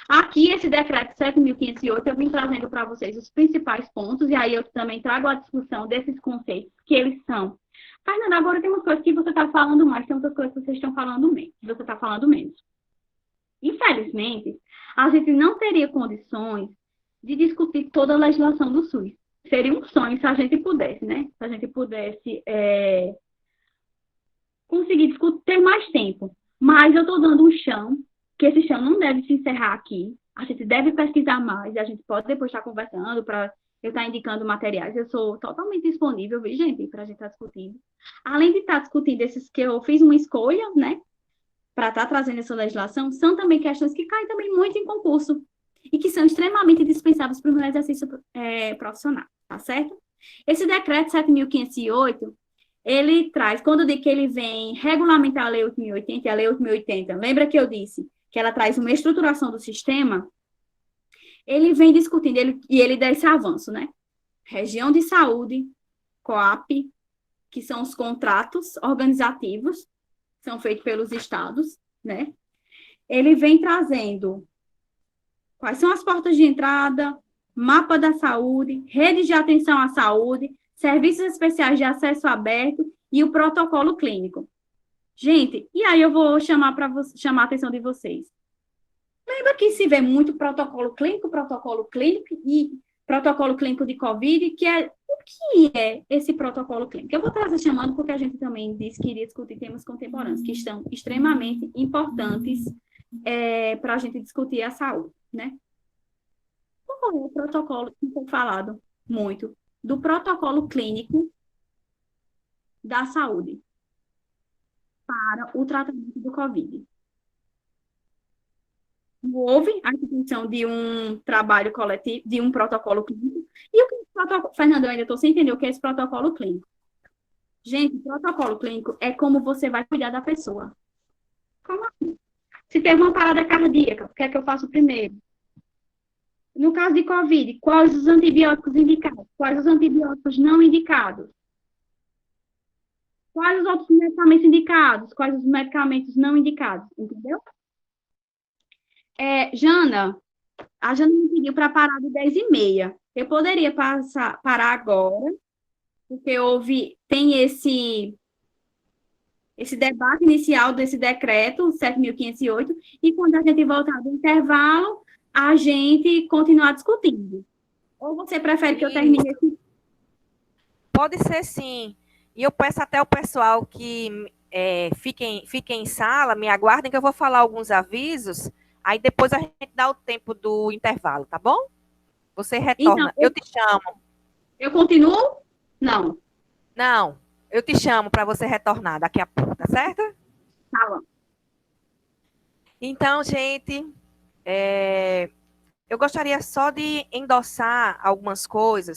Aqui, esse decreto 7.508, eu vim trazendo para vocês os principais pontos, e aí eu também trago a discussão desses conceitos, que eles são. Fernanda, agora tem umas coisas que você está falando mais, tem outras coisas que vocês estão falando menos, que você está falando menos. Infelizmente, a gente não teria condições de discutir toda a legislação do SUS. Seria um sonho se a gente pudesse, né? Se a gente pudesse conseguir discutir, ter mais tempo. Mas eu estou dando um chão, que esse chão não deve se encerrar aqui. A gente deve pesquisar mais, e a gente pode depois estar conversando, para eu estar indicando materiais. Eu sou totalmente disponível, viu, gente, para a gente estar discutindo. Além de estar discutindo esses que eu fiz uma escolha, né? Para estar trazendo essa legislação, são também questões que caem também muito em concurso e que são extremamente dispensáveis para o meu exercício profissional, tá certo? Esse decreto 7.508, ele traz, quando eu digo que ele vem regulamentar a Lei 8.080 e a Lei 8.080, lembra que eu disse que ela traz uma estruturação do sistema? Ele vem discutindo, e ele dá esse avanço, né? Região de saúde, COAP, que são os contratos organizativos, são feitos pelos estados, né? Ele vem trazendo quais são as portas de entrada, mapa da saúde, rede de atenção à saúde, serviços especiais de acesso aberto e o protocolo clínico. Gente, e aí eu vou chamar a atenção de vocês. Lembra que se vê muito protocolo clínico e protocolo clínico de COVID, o que é esse protocolo clínico? Eu vou trazer chamando porque a gente também disse que iria discutir temas contemporâneos, que estão extremamente importantes para a gente discutir a saúde, né? Qual é o protocolo que foi falado muito? Do protocolo clínico da saúde para o tratamento do COVID. Houve a instituição de um trabalho coletivo, de um protocolo clínico. E o que é esse protocolo? Fernando, eu ainda estou sem entender o que é esse protocolo clínico. Gente, protocolo clínico é como você vai cuidar da pessoa. Como assim? Se teve uma parada cardíaca, o que é que eu faço primeiro? No caso de COVID, quais os antibióticos indicados? Quais os antibióticos não indicados? Quais os outros medicamentos indicados? Quais os medicamentos não indicados? Entendeu? Jana, a Jana me pediu para parar de 10h30. Eu poderia parar agora, porque tem esse debate inicial desse decreto 7.508, e quando a gente voltar do intervalo, a gente continuar discutindo. Ou você prefere que eu termine esse? Pode ser, sim. E eu peço até ao pessoal que fiquem em sala, me aguardem, que eu vou falar alguns avisos. Aí depois a gente dá o tempo do intervalo, tá bom? Você retorna. Então, eu te chamo. Eu continuo? Não. Não, eu te chamo para você retornar daqui a pouco, tá certo? Tá bom. Então, gente, eu gostaria só de endossar algumas coisas